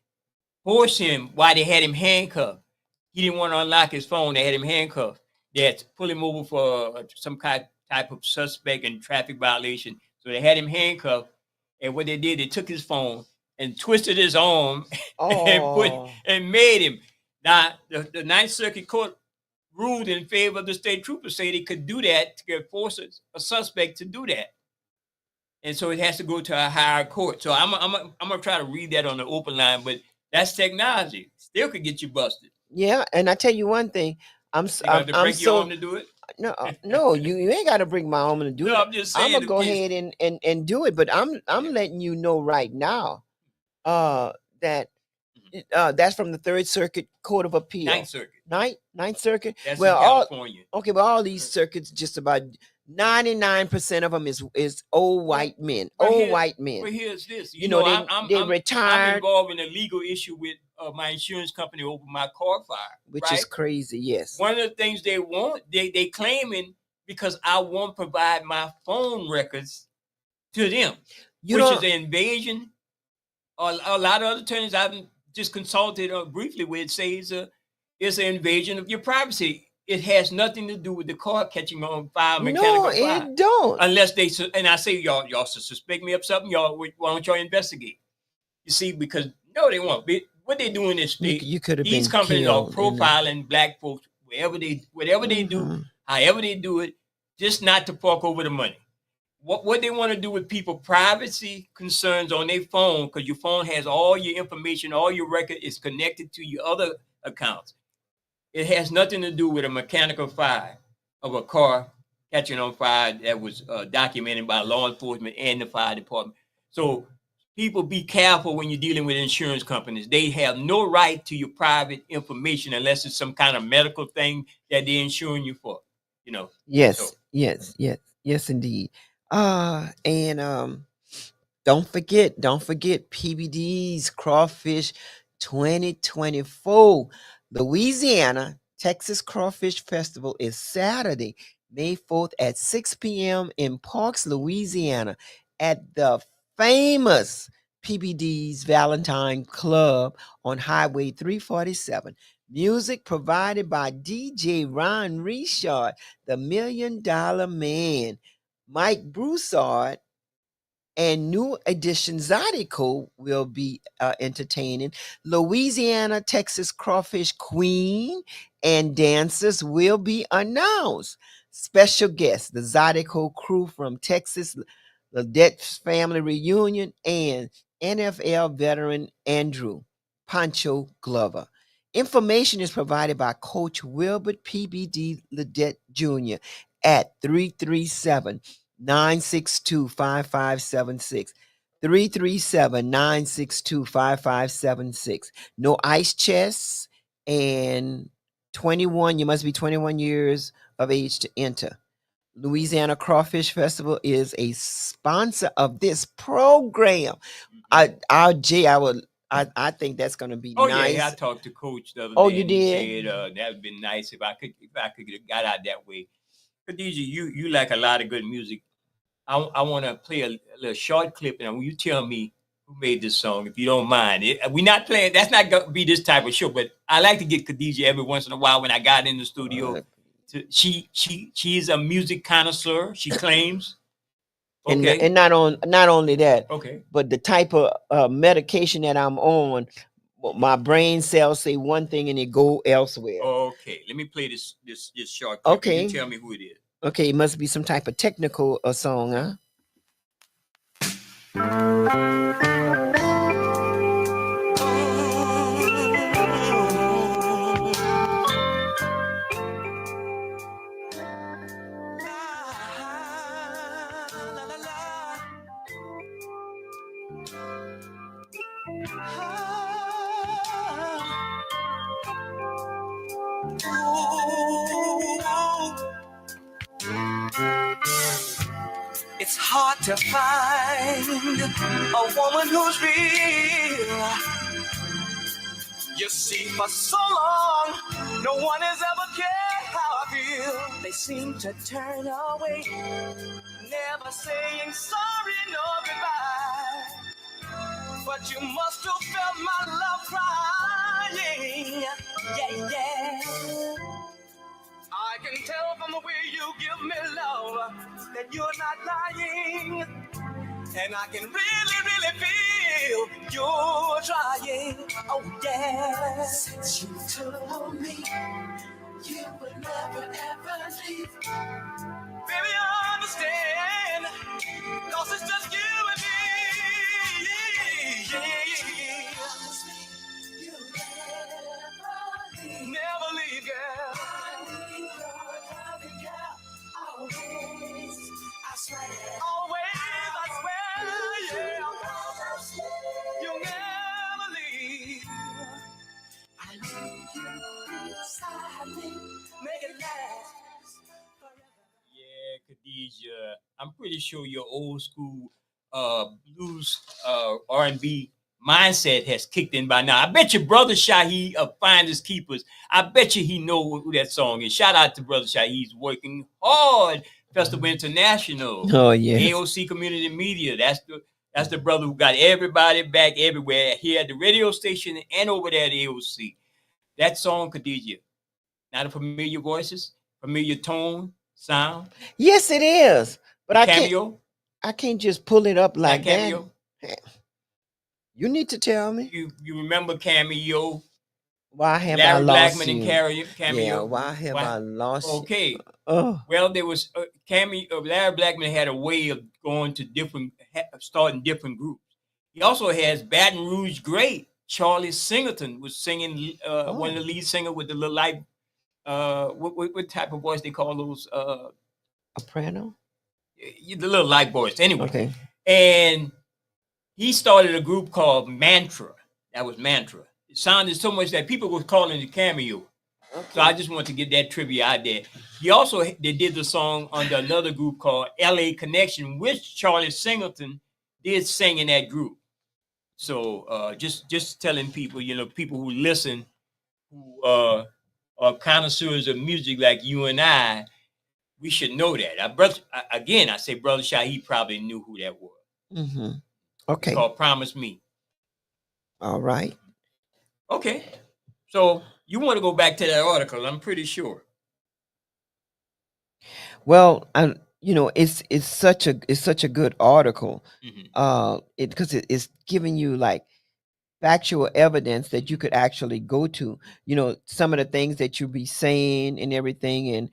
forced him while they had him handcuffed. He didn't want to unlock his phone. They had him handcuffed. They had to pull him over for some type of suspect and traffic violation. So they had him handcuffed. And what they did, they took his phone and twisted his arm Oh. and made him. Now, the Ninth Circuit Court ruled in favor of the state troopers, say they could do that to force a suspect to do that. And so it has to go to a higher court. So I'm gonna try to read that on the open line, but that's technology. Still could get you busted. Yeah, and I tell you one thing, You have to break your arm to do it. no, you ain't got to bring my arm to do No, it. I'm just saying. I'm gonna in go case- ahead and do it, but I'm letting you know right now, that that's from the Third Circuit Court of Appeal. Ninth Circuit. Ninth Circuit. That's Well, in California. Okay, but all these circuits, just about 99% of them is old white men. But Old here- white men. But here's this. You know, they I'm retired, involved in a legal issue with my insurance company over my car fire. which right? is crazy. Yes. One of the things they want, they claiming because I won't provide my phone records to them, You which don't. is an invasion. A lot of other attorneys I've just consulted briefly with says it's an invasion of your privacy. It has nothing to do with the car catching on fire, mechanical No, fire. it don't. Unless they and I say y'all suspect me of something, y'all why don't y'all investigate? You see, because no, they won't. What they doing is You could have been these companies killed are profiling black folks whatever they do, Mhm. however they do it, just not to fork over the money. What they want to do with people privacy concerns on their phone, because your phone has all your information, all your record is connected to your other accounts. It has nothing to do with a mechanical fire of a car catching on fire that was documented by law enforcement and the fire department. So people be careful when you're dealing with insurance companies. They have no right to your private information unless it's some kind of medical thing that they're insuring you for. You know. Yes, So- yes, indeed. And don't forget PBD's Crawfish 2024. Louisiana Texas Crawfish Festival is Saturday, May 4th at 6 p.m. in Parks, Louisiana, at the famous PBD's Valentine Club on Highway 347. Music provided by DJ Ron Richard, the $1 Million Man, Mike Broussard, and new edition Zydeco will be entertaining. Louisiana Texas Crawfish Queen and dancers will be announced. Special guests, the Zydeco crew from Texas, the Dettes Family Reunion, and NFL veteran Andrew Pancho Glover. Information is provided by Coach Wilbert PBD Ledette Jr. at 337-962-5576. 337-962-5576. No ice chests, and 21. You must be 21 years of age to enter. Louisiana Crawfish Festival is a sponsor of this program. I think that's going to be nice. Yeah, I talked to Coach the other Oh, day. you and he did? said, that would been nice if I could get got out that way. Khadijah, you like a lot of good music. I want to play a little short clip, and you tell me who made this song, if you don't mind. We're not playing. That's not going to be this type of show, but I like to get Khadijah every once in a while when I got in the studio. She's a music connoisseur. She claims. Okay. And not only that, Okay. but the type of medication that I'm on, my brain cells say one thing and it go elsewhere. Okay. Okay, let me play this short clip. Okay. You tell me who it is. Okay, it must be some type of technical song, huh? It's hard to find a woman who's real. You see, for so long, no one has ever cared how I feel. They seem to turn away, never saying sorry nor goodbye. But you must have felt my love crying. Yeah, yeah. I can tell from the way you give me love that you're not lying. And I can really, really feel you're trying. Oh, yeah. Since you told me you would never, ever leave. Baby, I understand. 'Cause it's just you and me. Yeah. Promise me you'll never leave, girl. I need your loving, girl. Always, I swear. Always, I swear, yeah. You'll never leave. I need you beside me. Make it last forever. Yeah, Khadijah. I'm pretty sure your old school blues R&B mindset has kicked in by now. I bet your brother Shaheed of Finders Keepers, I bet you he know who that song is. Shout out to brother Shaheed. He's working hard. Festival International. Oh, yes. AOC Community Media. That's the brother who got everybody back everywhere here at the radio station and over there at AOC. That song, Khadijah. Not a familiar voices, familiar tone, sound. Yes, it is. But Cameo. I can't just pull it up like that. Cameo. You need to tell me. You remember Cameo? Why have Larry I lost Blackman you? and Cameo. Yeah, why have I lost you? Okay. Oh. Well, there was Cameo. Larry Blackman had a way of going to starting different groups. He also has Baton Rouge great Charlie Singleton was singing one of the lead singer with the little light. What type of voice they call those? Soprano. The little light voice. Anyway. Okay. And he started a group called Mantra. That was Mantra. It sounded so much that people were calling it Cameo. Okay. So I just want to get that trivia out there. They did the song under another group called LA Connection, which Charlie Singleton did sing in that group. So just telling people, people who listen, who are connoisseurs of music like you and I, we should know that. I say Brother Shaheed probably knew who that was. Mm-hmm. Okay. It's called Promise Me. All right. Okay. So you want to go back to that article, I'm pretty sure. Well, it's such a good article. Mm-hmm. Because it's giving you like factual evidence that you could actually go to. Some of the things that you be saying and everything, and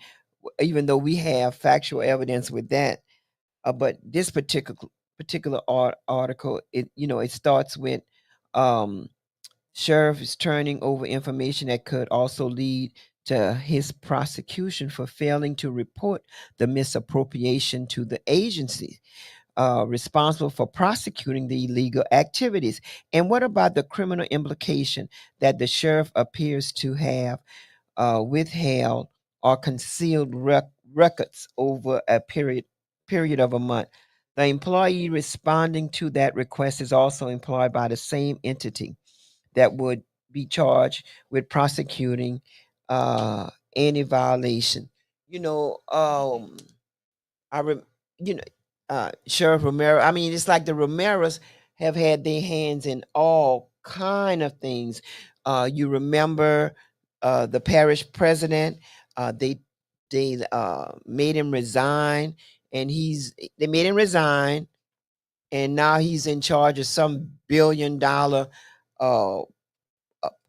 even though we have factual evidence with that, but this particular article, it starts with sheriff is turning over information that could also lead to his prosecution for failing to report the misappropriation to the agency responsible for prosecuting the illegal activities. And what about the criminal implication that the sheriff appears to have withheld or concealed records over a period of a month? The employee responding to that request is also employed by the same entity that would be charged with prosecuting any violation. Sheriff Romero. I mean, it's like the Romeros have had their hands in all kind of things. You remember the parish president? They made him resign, and they made him resign, and now he's in charge of some $1 billion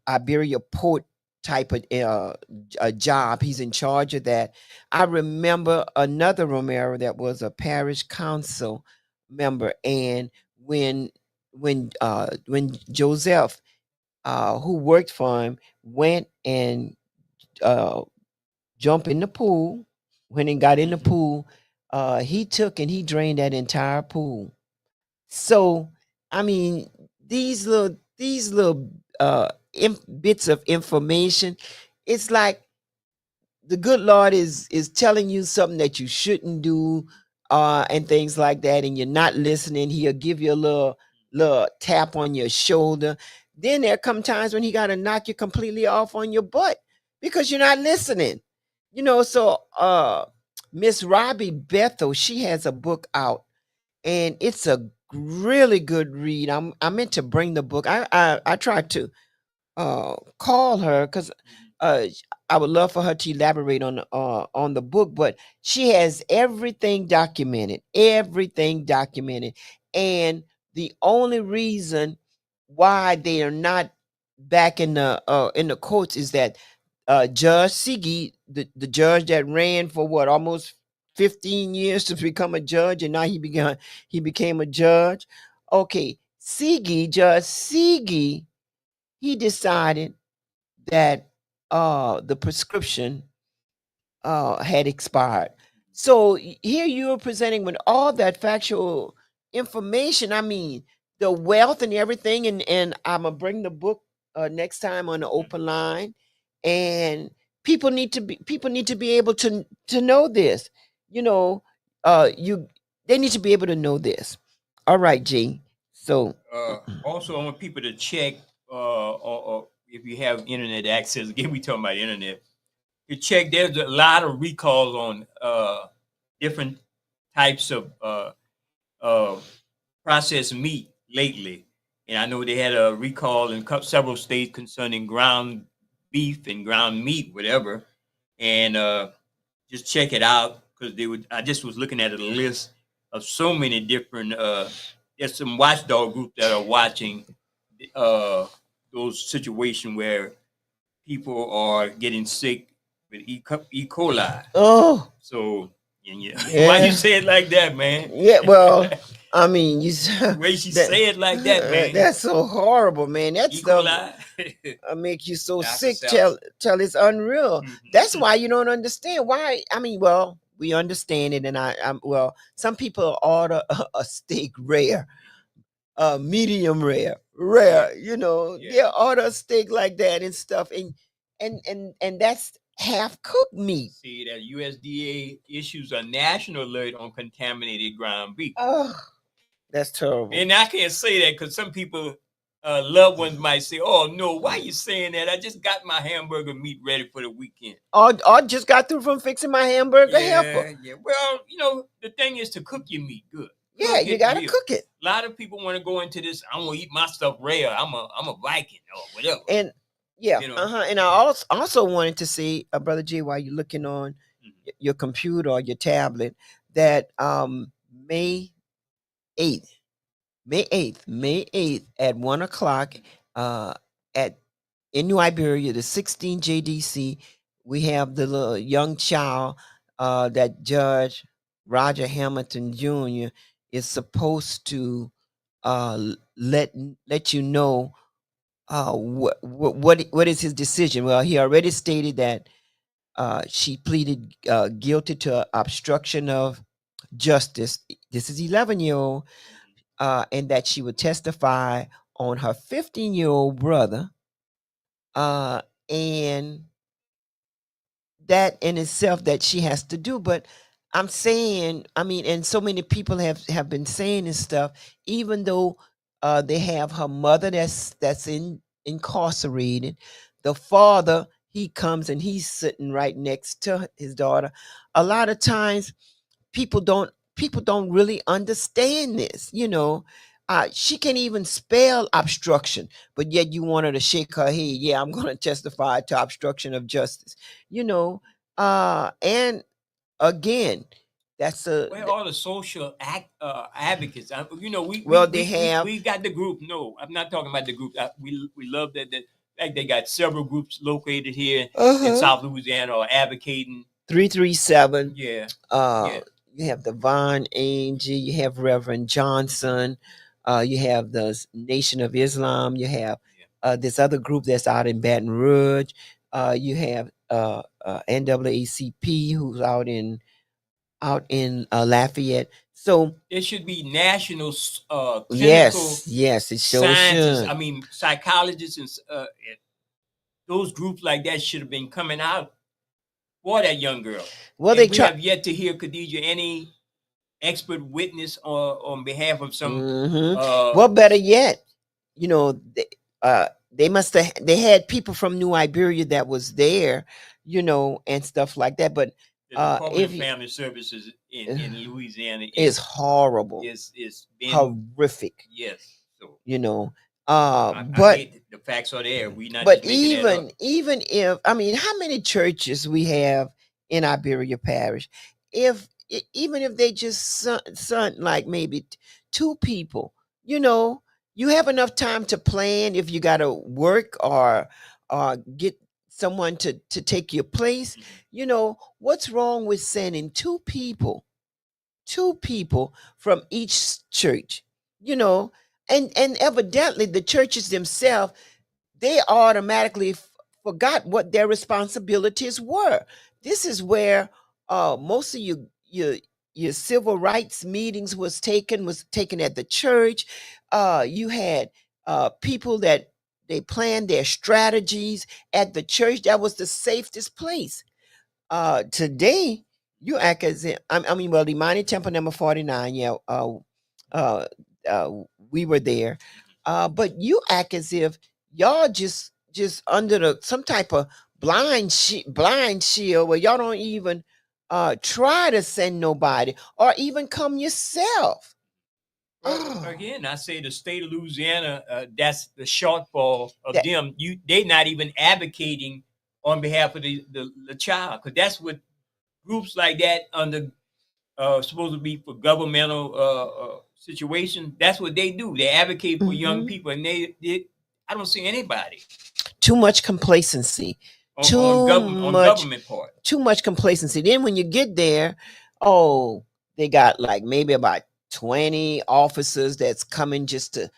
Iberia port type of a job. He's in charge of that. I remember another Romero that was a parish council member, and when Joseph, who worked for him, went and jumped in the pool, when he got in the pool, he took and he drained that entire pool. So, I mean, these little bits of information, it's like the good Lord is telling you something that you shouldn't do, and things like that, and you're not listening. He'll give you a little tap on your shoulder. Then there come times when he got to knock you completely off on your butt because you're not listening. So Miss Robbie Bethel, she has a book out, and it's a really good read. I meant to bring the book. I tried to call her because I would love for her to elaborate on the book, but she has everything documented, and the only reason why they are not back in the courts is that Judge Sigi, the judge that ran for almost 15 years to become a judge, and now he became a judge. Okay, Judge Sigi, he decided that the prescription had expired. So here you are presenting with all that factual information. I mean, the wealth and everything, and I'm gonna bring the book next time on the open line, and people need to be able to know this. They need to be able to know this. All right, G. So also, I want people to check or if you have internet access. Again, we talking about internet. You check. There's a lot of recalls on different types of processed meat lately, and I know they had a recall in several states concerning ground beef and ground meat, whatever. And just check it out because I just was looking at a list of so many different. There's some watchdog groups that are watching those situations where people are getting sick with E. coli. Oh, so why you say it like that, man? Yeah, well, I mean, the way she say it like that, man. That's so horrible, man. That's E. coli. Make you so Dr. sick South. till it's unreal. Mhm. That's why you don't understand why. I mean, well, we understand it, and some people order a steak rare, medium rare. Yeah. They'll order a steak like that and stuff, and that's half cooked meat. See that USDA issues a national alert on contaminated ground beef. Oh, that's terrible. And I can't say that because some people, loved ones might say, "Oh no, why you saying that? I just got my hamburger meat ready for the weekend. Or just got through from fixing my hamburger helper. Yeah. Well, the thing is to cook your meat good. Yeah, you gotta cook it. A lot of people want to go into this. I'm gonna eat my stuff rare. I'm a Viking or whatever. And yeah, And I also wanted to say, Brother G, while you're looking on your computer or your tablet, that May 8th at 1:00 in New Iberia, the 16 JDC, we have the little young child that Judge Roger Hamilton Jr. is supposed to let you know what is his decision. Well, he already stated that she pleaded guilty to obstruction of justice. This is 11-year-old, and that she would testify on her 15-year-old brother, and that in itself that she has to do. But I'm saying, I mean, and so many people have been saying this stuff, even though they have her mother that's incarcerated. The father, he comes and he's sitting right next to his daughter. A lot of times people don't really understand this. She can't even spell obstruction, but yet you want her to shake her head. Yeah, I'm going to testify to obstruction of justice. And again, that's where all the social advocates. they have. We got the group. No, I'm not talking about the group. We love that Like they got several groups located here in Uh-huh. South Louisiana or advocating. 337. Yeah. Uh, You have Devon Angie. You have Reverend Johnson. You have the Nation of Islam. You have this other group that's out in Baton Rouge. You have NAACP, who's out in Lafayette. So There should be national clinical yes, it sure scientists. should. I mean, psychologists and those groups like that should have been coming out for that young girl. Well, And they we try. have yet to hear, Khadijah, any expert witness on behalf of some. Mhm. Well, better yet, you know, they must have. They had people from New Iberia that was there, you know, and stuff like that. But the Department if of Family Services in Louisiana is horrible, is been horrific, yes. So you know. I But hate the facts are there. We not but just making that up. even if, I mean, how many churches we have in Iberia Parish? Even if they just son like maybe 2 people, you know, you have enough time to plan if you got to work or get someone to take your place. You know, what's wrong with sending 2 people from each church, you know? And evidently the churches themselves, they automatically forgot what their responsibilities were. This is where most of your civil rights meetings was taken at the church. You had people that they planned their strategies at the church. That was the safest place. Today you act as if, I mean, well, the Imani Temple number 49, yeah, we were there, but you act as if y'all just under some type of blind shield where y'all don't even try to send nobody or even come yourself. Well, again, I say the state of Louisiana, that's the shortfall of That- them. They not even advocating on behalf of the child, because that's what groups like that under supposed to be for governmental situations. That's what they do. They advocate for young Mhm. people, and they I don't see anybody Too much complacency. on Too government part. Too much complacency. Then when you get there, oh, they got like maybe about 20 officers that's coming just to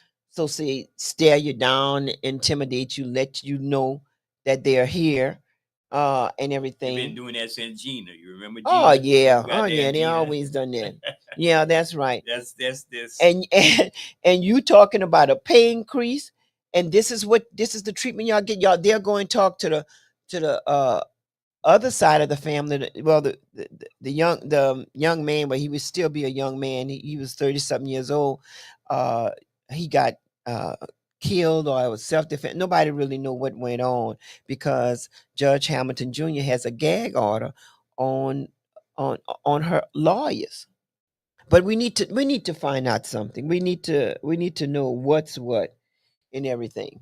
stare you down, intimidate you, let you know that they're here, and They've been everything. doing that since Gina. You remember Gina? Oh yeah, You got that, they Gina? always done that. Yeah, that's right. That's this. And you talking about a pay increase, and this is the treatment y'all get. They're going to talk to the other side of the family. Well, the young man, but he would still be a young man. He was 30-something years old. He got killed, or it was self-defense. Nobody really know what went on, because Judge Hamilton Jr. has a gag order on her lawyers. But we need to find out something. We need to know what's what and everything.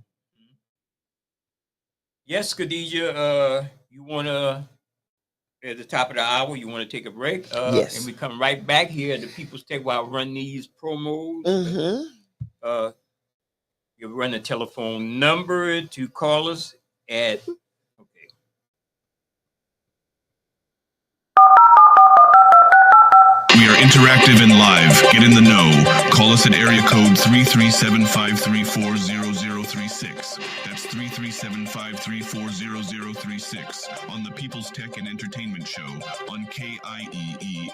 Yes, Khadijah, you want to, at the top of the hour, you want to take a break? Yes. And we come right back here at the People's Tech while I run these promos. Mm-hmm. You run the telephone number to call us at, okay. We are interactive and live. Get in the know. Call us at area code 337-534-0036. That's 337-534-0036 on the People's Tech and Entertainment Show on KIEE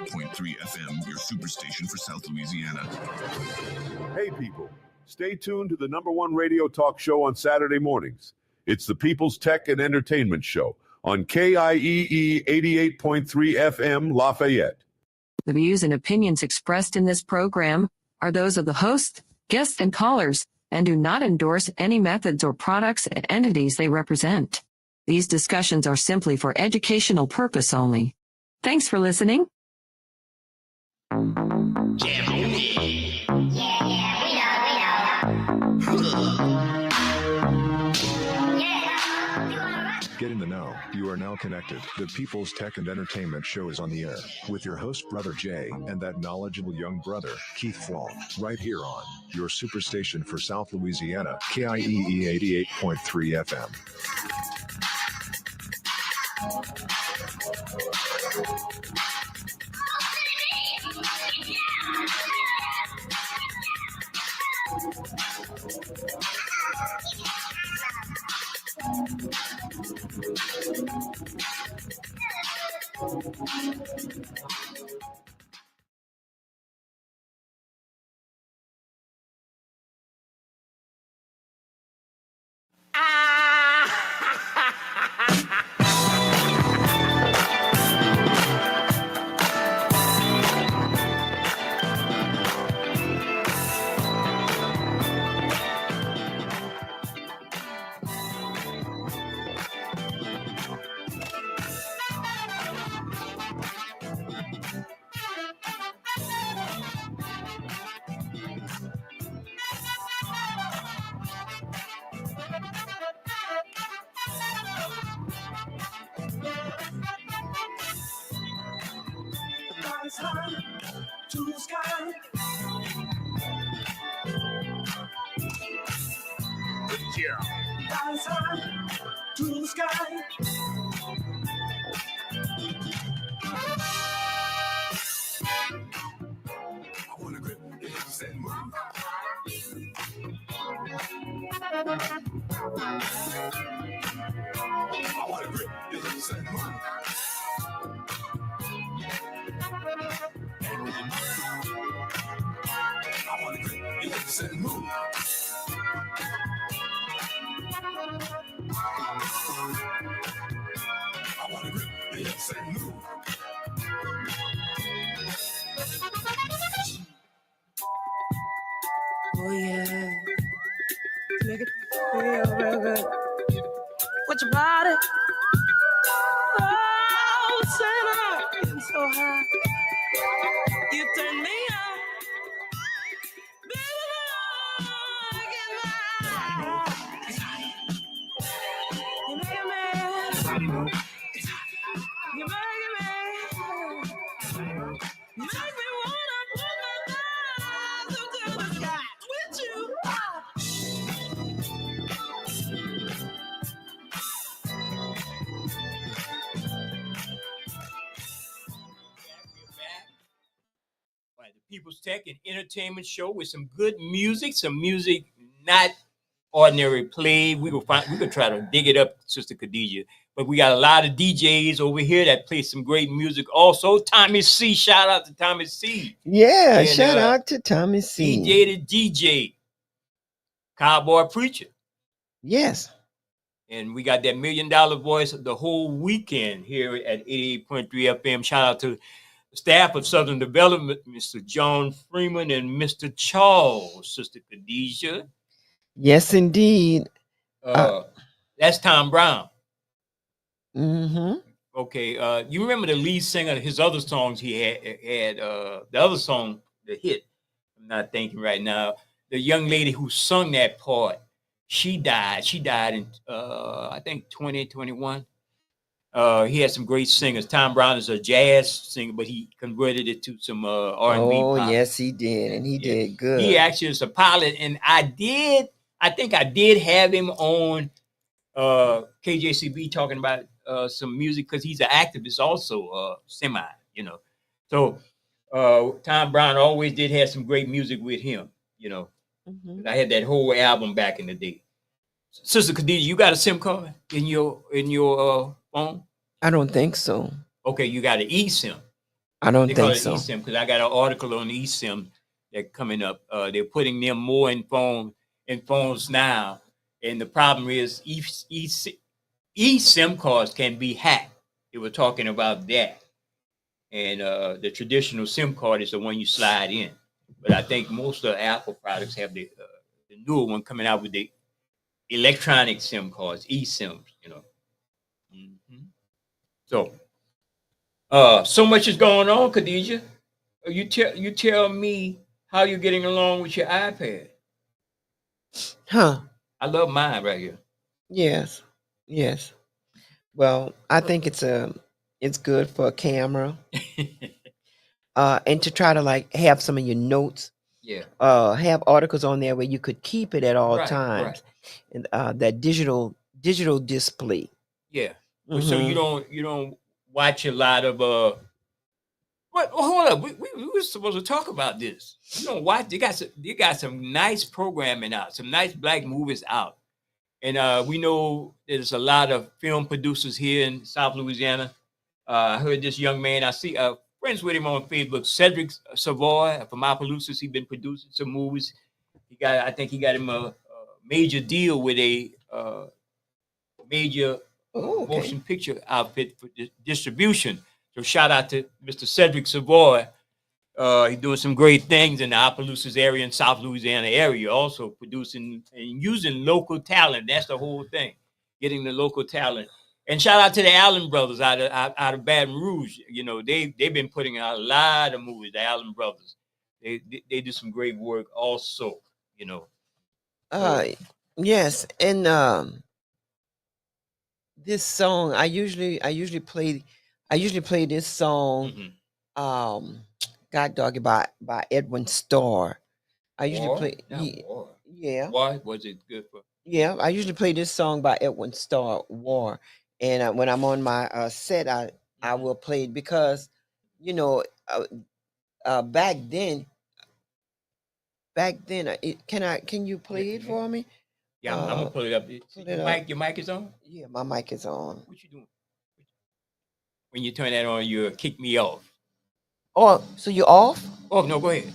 88.3 FM, your superstation for South Louisiana. Hey people, stay tuned to the #1 radio talk show on Saturday mornings. It's the People's Tech and Entertainment Show on KIEE 88.3 FM, Lafayette. The views and opinions expressed in this program are those of the host, guests, and callers, and do not endorse any methods or products and entities they represent. These discussions are simply for educational purpose only. Thanks for listening. Get in the know. You are now connected. The People's Tech and Entertainment Show is on the air with your host, Brother Jay, and that knowledgeable young brother, Keith Flong, right here on your superstation for South Louisiana, KIEE 88.3 FM. To the sky. Yeah. Rise high to the sky. I wanna grip your hips and move. I wanna grip your hips and move. I wanna grip your hips and move. I wanna grip your hips and move. Oh yeah, make it feel real good with your body. Oh, Santa, getting so high, you turn me on. Baby, I get high. You make me, you make me wanna put my eyes up to the sky with you. Right, the People's Tech and Entertainment Show with some good music, some music not ordinary played. We could try to dig it up, Sister Khadijah. But we got a lot of DJs over here that play some great music. Also, Tommy C. Shout out to Tommy C. Yeah, And, shout out to Tommy C. DJ the DJ, Cowboy Preacher. Yes. And we got that $1 Million Voice the whole weekend here at 88.3 FM. Shout out to the staff of Southern Development, Mr. John Freeman and Mr. Charles, Sister Khadijah. Yes, indeed. That's Tom Brown. Mm-hmm. Okay, you remember the lead singer, his other songs he had the other song, the hit, I'm not thinking right now. The young lady who sung that part, she died. She died in, I think, 2021. He had some great singers. Tom Brown is a jazz singer, but he converted it to some R&B Oh, pop. yes, he did. And he did good. He actually is a pilot, and I think I did have him on KJCB talking about some music because he's an activist also, semi, you know. So Tom Brown always did have some great music with him, you know. Mm-hmm. I had that whole album back in the day. Sister Khadijah, you got a SIM card in your phone? I don't think so. Okay, you got an eSIM. I don't They call think it so. eSIM because I got an article on eSIM that coming up. They're putting them more in phones now, and the problem is eSIM cards can be hacked. They were talking about that, and the traditional SIM card is the one you slide in. But I think most of the Apple products have the newer one coming out with the electronic SIM cards, eSIMs. You know. Mm-hmm. So much is going on, Khadijah. You tell me how you're getting along with your iPad. Huh. I love mine right here. Yes. Yes. Well, I think it's good for a camera, and to try to like have some of your notes, Yeah. have articles on there where you could keep it at all Right. times, and that digital display. Yeah. But so you Mm-hmm. don't watch a lot of What? Well, hold up. We were supposed to talk about this. You don't watch. They got some nice programming out. Some nice black movies out. And we know there's a lot of film producers here in South Louisiana. I heard this young man. I see friends with him on Facebook, Cedric Savoy from Opelousas. He's been producing some movies. I think he got him a major deal with a major Oh, okay. motion picture outfit for distribution. So shout out to Mr. Cedric Savoy. He's doing some great things in the Opelousas area and South Louisiana area, also producing and using local talent. That's the whole thing, getting the local talent. And shout out to the Allen brothers out of Baton Rouge. You know, they've been putting out a lot of movies. The Allen brothers, they do some great work also. You know, Uh, yes, and this song I usually play this song. Mhm. God dog it by Edwin Starr. I usually War? play Not ye- War. yeah. Why was it good for? Yeah, I usually play this song by Edwin Starr, War. And when I'm on my set, I will play it because, you know, back then, can you play it for me? Yeah, I'm gonna pull it up. Pull Your it up. your mic is on. Yeah, my mic is on. What you doing? When you turn that on, you kick me off. Oh, so you're off? Oh no, go ahead.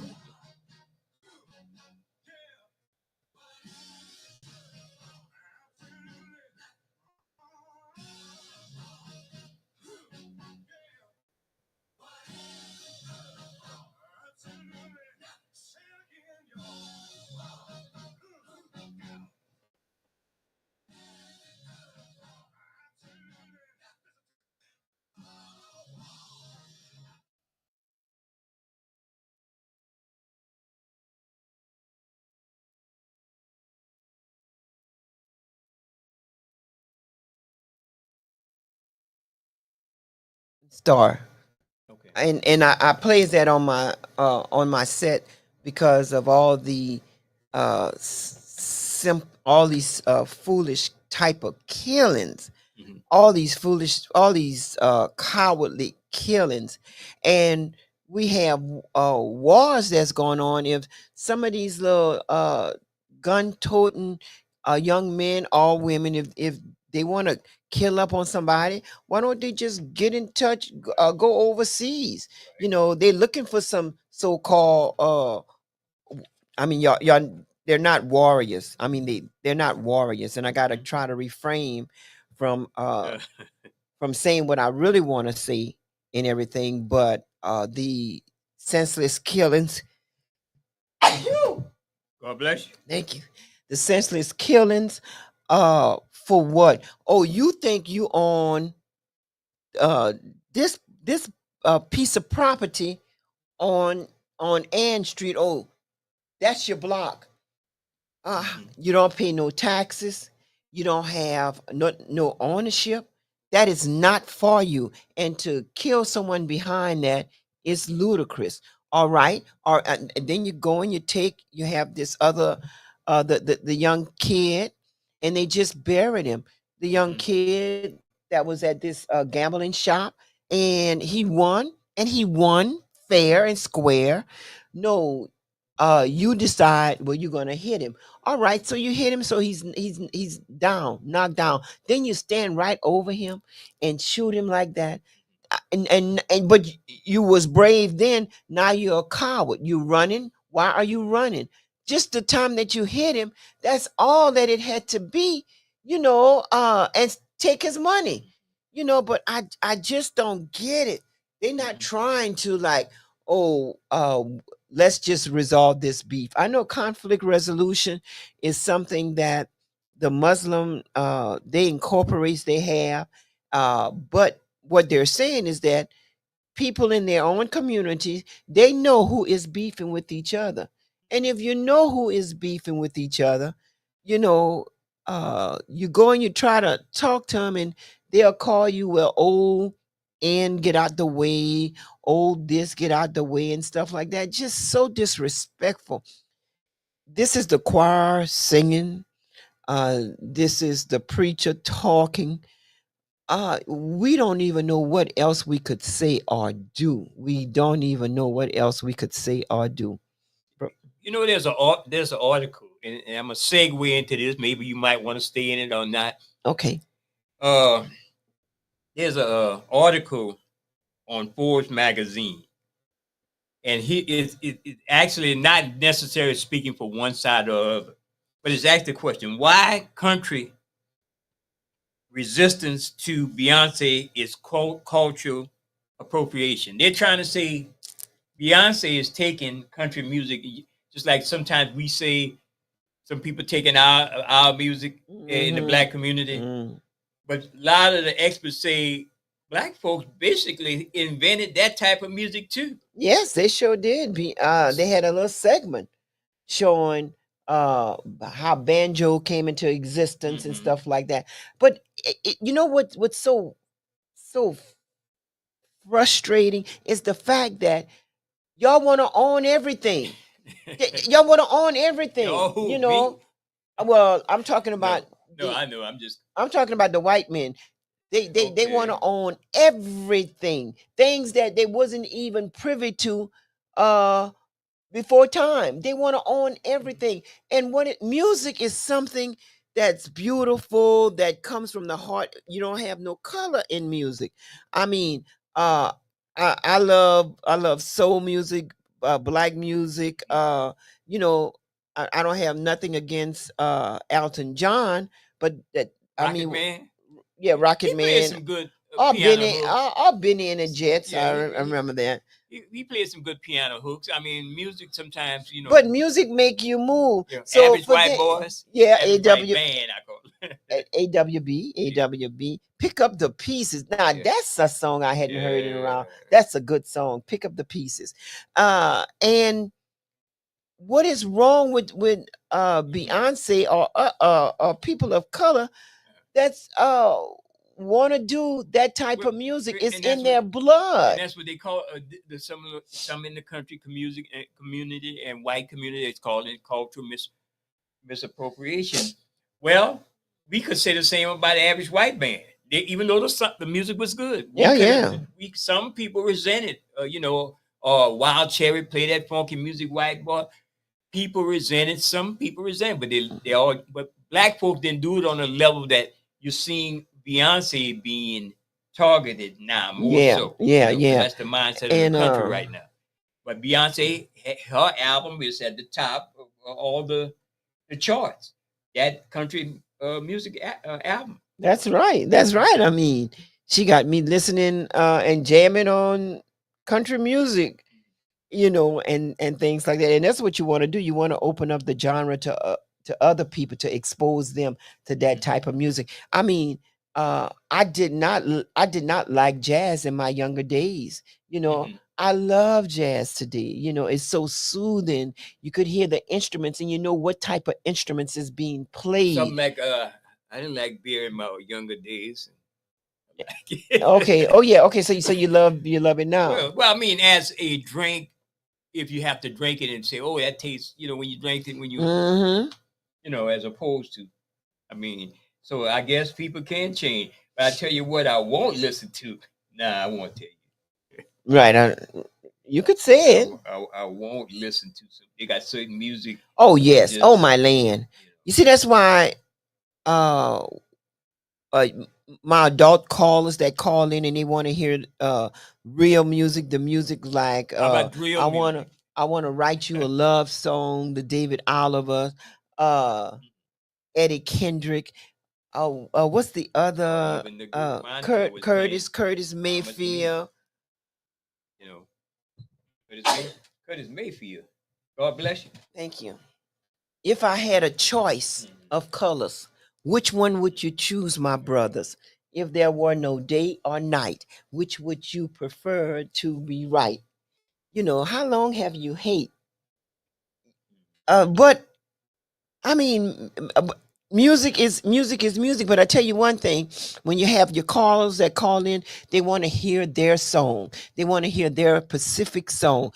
Star. Okay. And I plays that on my set because of all the all these foolish type of killings, Mhm. all these cowardly killings, and we have wars that's going on. If some of these little gun-toting young men or women, if they want to kill up on somebody, why don't they just get in touch, go overseas? You know, they're looking for some so-called I mean, y'all, they're not warriors. I mean, they're not warriors, and I gotta try to refrain from from saying what I really want to say and everything, but the senseless killings. God bless you. Thank you. The senseless killings. For what? Oh, you think you own this piece of property on Ann Street? Oh, that's your block. You don't pay no taxes. You don't have no ownership. That is not for you. And to kill someone behind that is ludicrous. All right. Or and then you go and you have this other the young kid, and they just buried him. The young kid that was at this gambling shop, and he won fair and square. No, you decide, well, you're gonna hit him. All right, so you hit him, so he's down, knocked down. Then you stand right over him and shoot him like that. And but you was brave then. Now you're a coward. You running. Why are you running? Just the time that you hit him, that's all that it had to be, and take his money. But I just don't get it. They're not trying to like, oh, let's just resolve this beef. I know conflict resolution is something that the Muslim they incorporates, they have, but what they're saying is that people in their own communities, they know who is beefing with each other. And if you know who is beefing with each other, you know, you go and you try to talk to them, and they'll call you, well, old and get out the way, old this, get out the way, and stuff like that. Just so disrespectful. This is the choir singing. This is the preacher talking. We don't even know what else we could say or do. We don't even know what else we could say or do. You know, there's an article, and I'm gonna segue into this. Maybe you might want to stay in it or not. Okay. There's a article on Forbes magazine, and it's actually not necessarily speaking for one side or the other, but it's asked the question: why country resistance to Beyonce is cultural appropriation? They're trying to say Beyonce is taking country music, just like sometimes we say some people taking our music in the black community. But a lot of the experts say black folks basically invented that type of music too. Yes, they sure did. They had a little segment showing how banjo came into existence and stuff like that. But you know what's so frustrating is the fact that y'all want to own everything. Y'all want to own everything. No, you know. Well, I'm talking about. No, I know. I'm talking about the white men. They want to own everything. Things that they wasn't even privy to before time. They want to own everything. And music is something that's beautiful, that comes from the heart. You don't have no color in music. I mean, I love soul music, black music. You know, I don't have nothing against Elton John, but that Rocket Man. Yeah, Rocket He Man. played some good Benny and the Jets. Yeah, I remember that. He played some good piano hooks. I mean, music sometimes, you know. But music make you move. Yeah, So Average White Boys. Yeah, Average White Band, I call it. AWB. Pick Up the Pieces. Now that's a song I hadn't heard in a while. That's a good song. Pick Up the Pieces. And what is wrong with Beyonce or people of color that's want to do that type of music? It's in their blood. And that's what they call some in the country community and white community. It's called it cultural misappropriation. Well, we could say the same about the Average White Band. Even though the music was good, some people resented. Wild Cherry play that funky music, white boy. People resented. Some people resented, but but black folks didn't do it on a level that you're seeing Beyonce being targeted now more so. That's the mindset of the country right now. But Beyonce, her album is at the top of all the charts. That country music album. That's right. I mean, she got me listening and jamming on country music, you know, and things like that. And that's what you want to do. You want to open up the genre to other people, to expose them to that type of music. I mean, I did not like jazz in my younger days. You know, I love jazz today. You know, it's so soothing. You could hear the instruments, and you know what type of instruments is being played. Something like I didn't like beer in my younger days. Okay. Oh yeah. Okay. So you love it now. Well, I mean, as a drink, if you have to drink it and say, "Oh, that tastes," you know, when you drink it, when you, you know, as opposed to, I mean, so I guess people can change. But I tell you what, I won't listen to. Nah, I won't tell you. Right. You could say it. I won't listen to. So they got certain music. Oh yes. Oh my land. You see, that's why. My adult callers that call in and they want to hear real music, the music like I want to write you a love song, the David Oliver, Eddie Kendrick. What's the other? Curtis Mayfield. You know, Curtis Mayfield. God bless you. Thank you. If I had a choice of colors, which one would you choose, my brothers? If there were no day or night, which would you prefer to be right? You know, how long have you hate? But I mean, music is music. But I tell you one thing: when you have your callers that call in, they want to hear their song. They want to hear their Pacific song.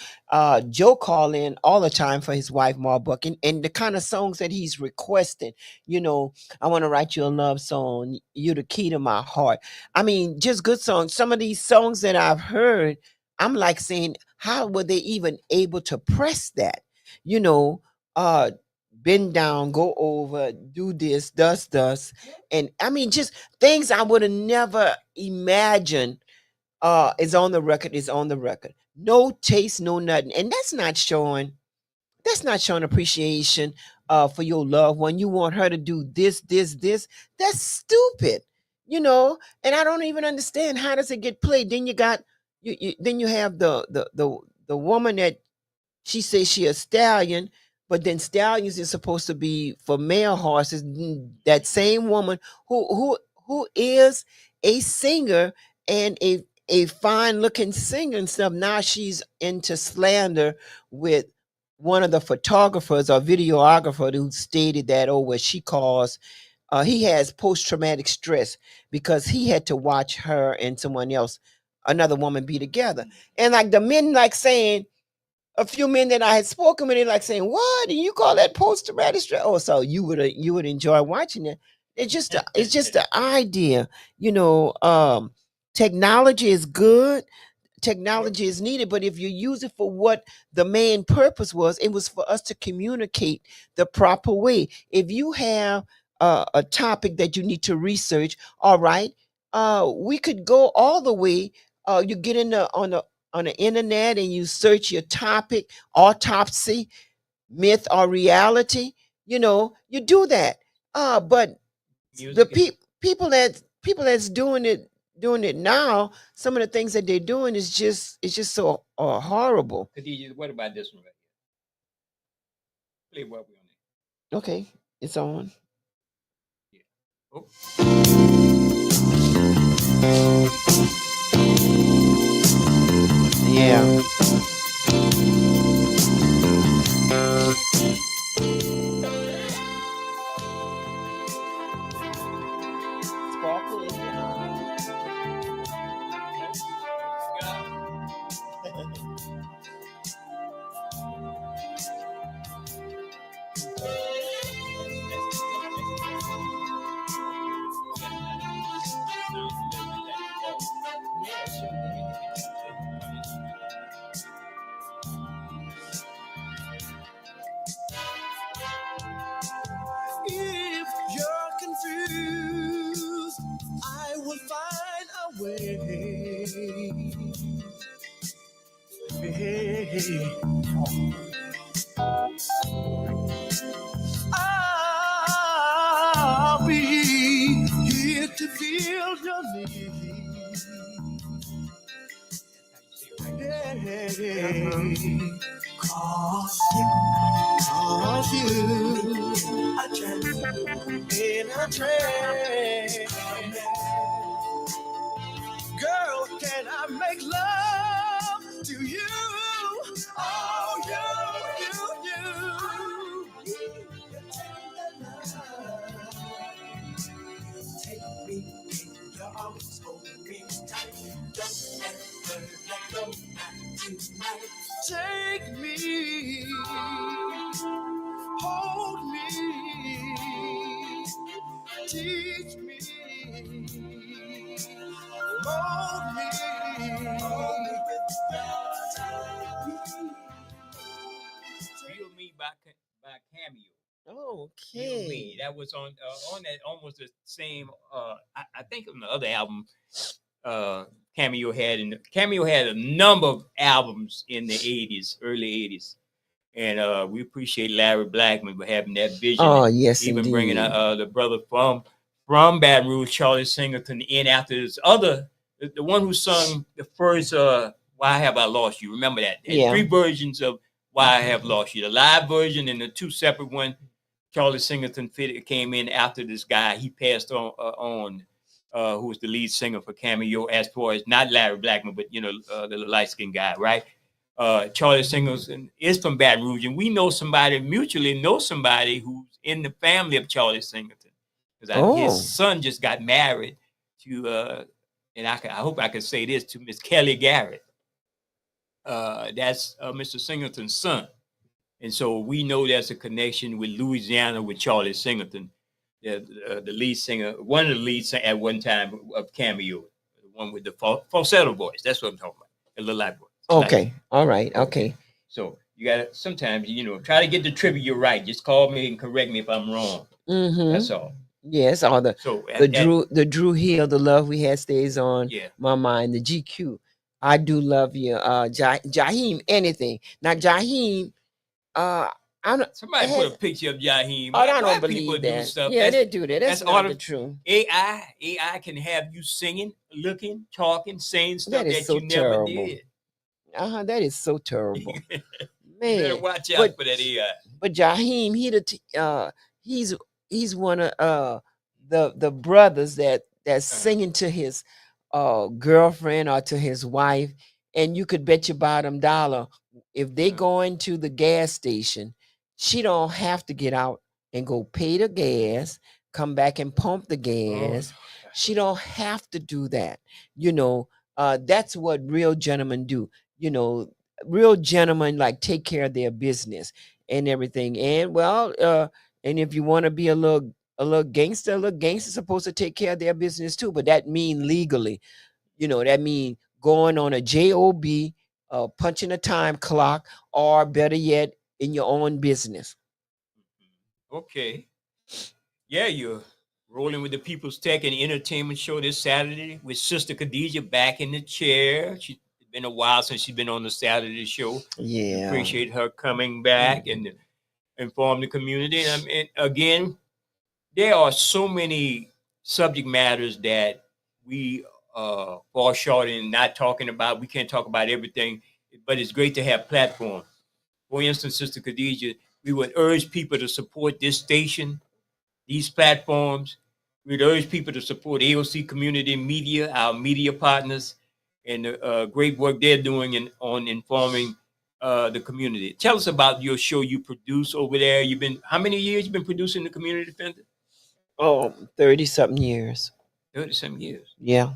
Joe call in all the time for his wife Marbuck, and the kind of songs that he's requesting. You know, I want to write you a love song. You the key to my heart. I mean, just good songs. Some of these songs that I've heard, I'm like saying, how were they even able to press that? You know, bend down, go over, do this, thus. And I mean, just things I would have never imagined is on the record, No taste, no nothing. And that's not showing appreciation for your loved one. You want her to do this. That's stupid, you know. And I don't even understand, how does it get played? Then you got then you have the woman that she says she a stallion, but then stallions is supposed to be for male horses. That same woman who is a singer and a fine looking singer and stuff. Now she's into slander with one of the photographers or videographer who stated that, what she calls, he has post-traumatic stress because he had to watch her and someone else, another woman, be together. And like the men like saying, a few men that I had spoken with, like saying, "What? And you call that post-traumatic stress?" Oh, so you would enjoy watching it. It's just the idea, you know. Technology is good. Technology is needed, but if you use it for what the main purpose was, it was for us to communicate the proper way. If you have a topic that you need to research, all right, we could go all the way. You get on the internet and you search your topic, autopsy, myth or reality. You know, you do that. But the people that's doing it now, some of the things that they're doing is just so horrible. Khadija, what about this one right here? Play what we on it. Okay, it's on. Yeah. Oh. Yeah. Sparkle in your eyes. If you're confused, I will find a way. I'll be here to feel your need. Cause you in a trance. Girl, can I make love to you? Oh, you. Take me in your arms, hold me tight. Don't ever let go, not tonight. Take me, hold me, teach me, mold me with your time. Feel Me by Cameo. Okay. Feel Me. That was on that almost the same. I think on the other album, Cameo had a number of albums in the 80s, early 80s. And we appreciate Larry Blackman for having that vision. Oh, yes, even indeed. bringing the brother from Baton Rouge, Charlie Singleton, in after this other, the one who sung the first Why Have I Lost You? Remember that? They had Yeah. 3 versions of Why I Have Lost You. The live version and the 2 separate ones. Charlie Singleton came in after this guy. He passed on who was the lead singer for Cameo, as far as not Larry Blackman, but the light-skinned guy, right? Charlie Singleton is from Baton Rouge, and we mutually know somebody who's in the family of Charlie Singleton. because Oh. his son just got married to, and I hope I can say this, to Miss Kelly Garrett. That's Mr. Singleton's son. And so we know there's a connection with Louisiana with Charlie Singleton, the lead singer, one of the lead singers at one time of Cameo, the one with the falsetto voice. That's what I'm talking about, a little light voice. Okay. All right. Okay. So you got to sometimes, try to get the trivia right. Just call me and correct me if I'm wrong. Mm-hmm. That's all. Yes, all the So Drew Hill, the love we had stays on Yeah. my mind. The GQ, I do love you. Jaheim, anything. Now Jaheim, I'm not. Somebody put a picture of Jaheim. Oh, I Why don't people believe do that. stuff? Yeah, That's- they do that. That's not the artif- truth. AI can have you singing, looking, talking, saying stuff That that, is so you never terrible. did. That is so terrible, You better man. watch out But for that AI. but Jaheim, he's one of the brothers that's singing to his girlfriend or to his wife, and you could bet your bottom dollar if they go into the gas station, she don't have to get out and go pay the gas, come back and pump the gas. She don't have to do that. That's what real gentlemen do. Real gentlemen like take care of their business and everything. And and if you want to be a little gangster supposed to take care of their business too. But that mean legally, that mean going on a job, punching a time clock, or better yet, in your own business. Okay. Yeah, you're rolling with the People's Tech and Entertainment Show this Saturday with Sister Khadijah back in the chair. She's been a while since she's been on the Saturday show. Yeah. Appreciate her coming back and inform the community. And again, there are so many subject matters that we fall short in not talking about. We can't talk about everything, but it's great to have platforms. For instance, Sister Khadijah, we would urge people to support this station, these platforms. We'd urge people to support AOC Community Media, our media partners, and the great work they're doing on informing the community. Tell us about your show you produce over there. How many years you been producing the Community Defender? 30-something years. 30-some years. Yeah.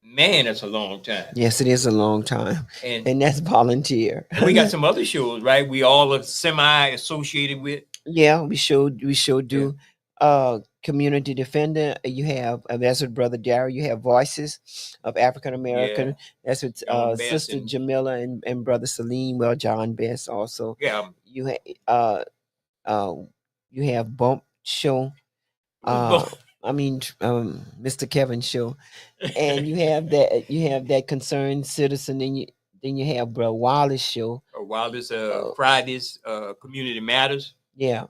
Man, that's a long time. Yes, it is a long time. And And that's volunteer. we got some other shows, right? We all are semi-associated with. Yeah, we sure do. Community Defender. You have that's with Brother Darryl. You have Voices of African American. That's with John Best Sister and- Jamila and Brother Salim. Well, John Best also. Yeah. You have Bump Show. Bump. Mr. Kevin Show, and you have that Concerned Citizen. Then you have Bro Wallace Show. While this Fridays, Community Matters. Yeah.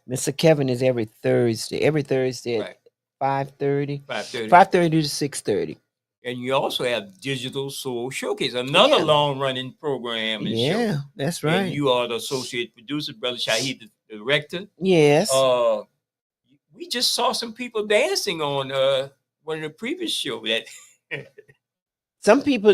Mr. Kevin is every Thursday. Right. At 5:30. 5:30. 5:30 to 6:30. And you also have Digital Soul Showcase, another Yeah. long-running program and Yeah, show. that's right. And you are the associate producer, Brother Shahid, the director. Yes. We just saw some people dancing on one of the previous shows. That Some people,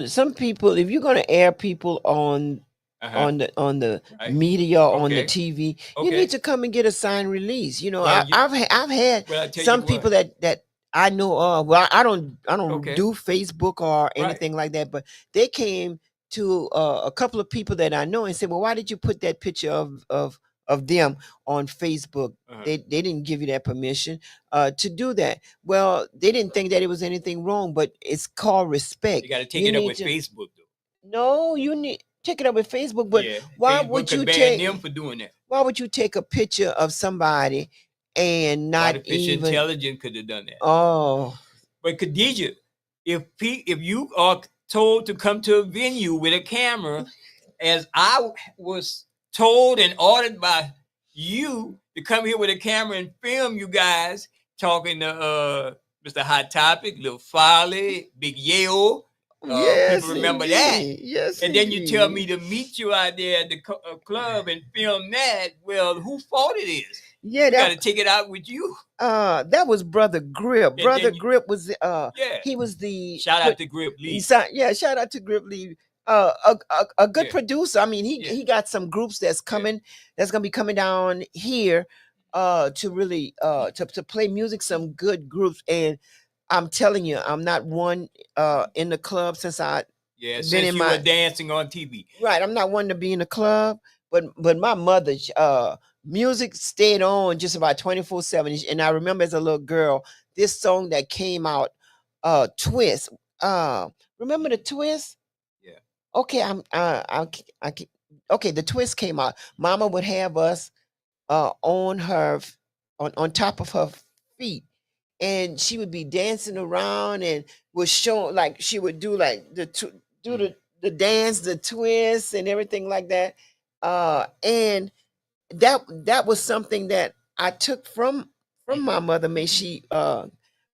if you're gonna air people on the Right. media, on the Okay. TV, you Okay. need to come and get a signed release. Well, I've had Well, I tell some you people what. that I know of. Well, I don't Okay. do Facebook or anything like that, but they came to a couple of people that I know and said, "Well, why did you put that picture of them on Facebook?" Uh-huh. They didn't give you that permission to do that. Well, they didn't think that it was anything wrong, but it's called respect. You got to take You it up need with to- Facebook, though. No, you need take it up with Facebook, but Yeah, why Facebook would could you ban take them for doing that? why would you take a picture of somebody and not Artificial even intelligence could have done that. oh But Khadijah, if you are told to come to a venue with a camera, as I was told and ordered by you to come here with a camera and film you guys talking to Mr. Hot Topic, Lil Folly, Big Yale. yes, people remember that. indeed. Yes, And then you tell me indeed. to meet you out there at the club and film that. Well, whose fault it is? Yeah, You got to that take it out with you. that was Brother Grip. And Brother then you- Grip was Yeah. he was the Shout out to Grip Lee. shout out to Grip Lee. a good Yeah. producer. I mean, Yeah. he got some groups that's coming, that's gonna be coming down here, to really to play music. Some good groups, and I'm telling you, I'm not one in the club since I Yeah, been since in you were my dancing on TV. right. I'm not one to be in the club, but my mother's music stayed on just about 24/7. And I remember as a little girl, this song that came out, Twist. Remember the Twist? Yeah. Okay, okay. The Twist came out. Mama would have us on on top of her feet, and she would be dancing around and was showing, like she would do like do the dance, the twist, and everything like that. And that was something that I took from my mother. May she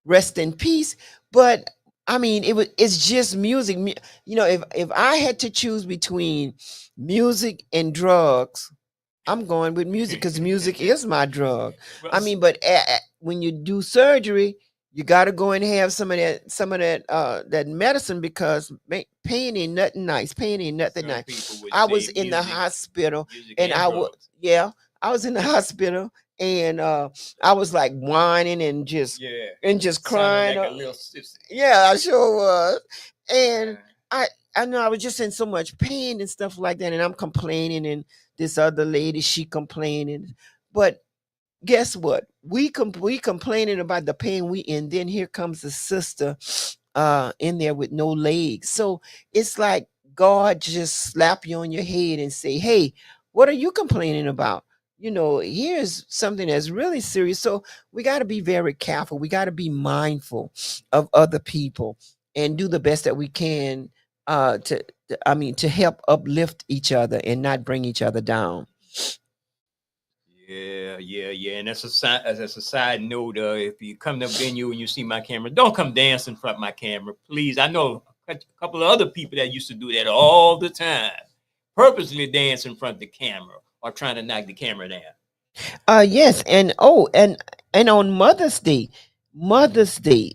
rest in peace. But I mean, it's just music. You know, if I had to choose between music and drugs, I'm going with music because music is my drug. I mean, but when you do surgery, you got to go and have some of that medicine, because pain ain't nothing nice. Pain ain't nothing Some nice. people would I was say in the music, hospital, music and and I was drugs. yeah, I was in the hospital, and I was like whining and just Yeah. just Sounded crying. like a little sissy. Yeah, I sure was. And Yeah. I know I was just in so much pain and stuff like that, and I'm complaining, and this other lady, she complaining. But guess what? We complaining about the pain we in. Then here comes the sister in there with no legs. So it's like God just slap you on your head and say, "Hey, what are you complaining about? You know, here's something that's really serious." So we got to be very careful. We got to be mindful of other people and do the best that we can I mean, to help uplift each other and not bring each other down. Yeah. And that's a side note. If you come to a venue and you see my camera, don't come dance in front of my camera, please. I know a couple of other people that used to do that all the time, purposely dance in front of the camera or trying to knock the camera down. Yes, and and on Mother's Day, Mother's Day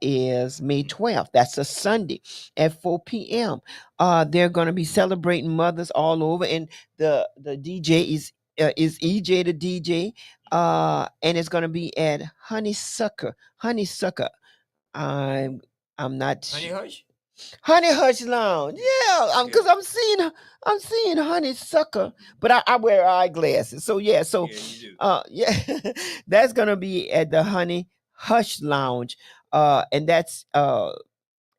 is May 12th. That's a Sunday at 4 p.m. They're going to be celebrating mothers all over, and the DJ is EJ the DJ, and it's going to be at Honeysucker. I'm not Honey Hush? Honey Hush Lounge. Yeah, Yeah. because I'm seeing Honeysucker, but I wear eyeglasses. So yeah, so Yeah, you do. yeah, that's gonna be at the Honey Hush Lounge. And that's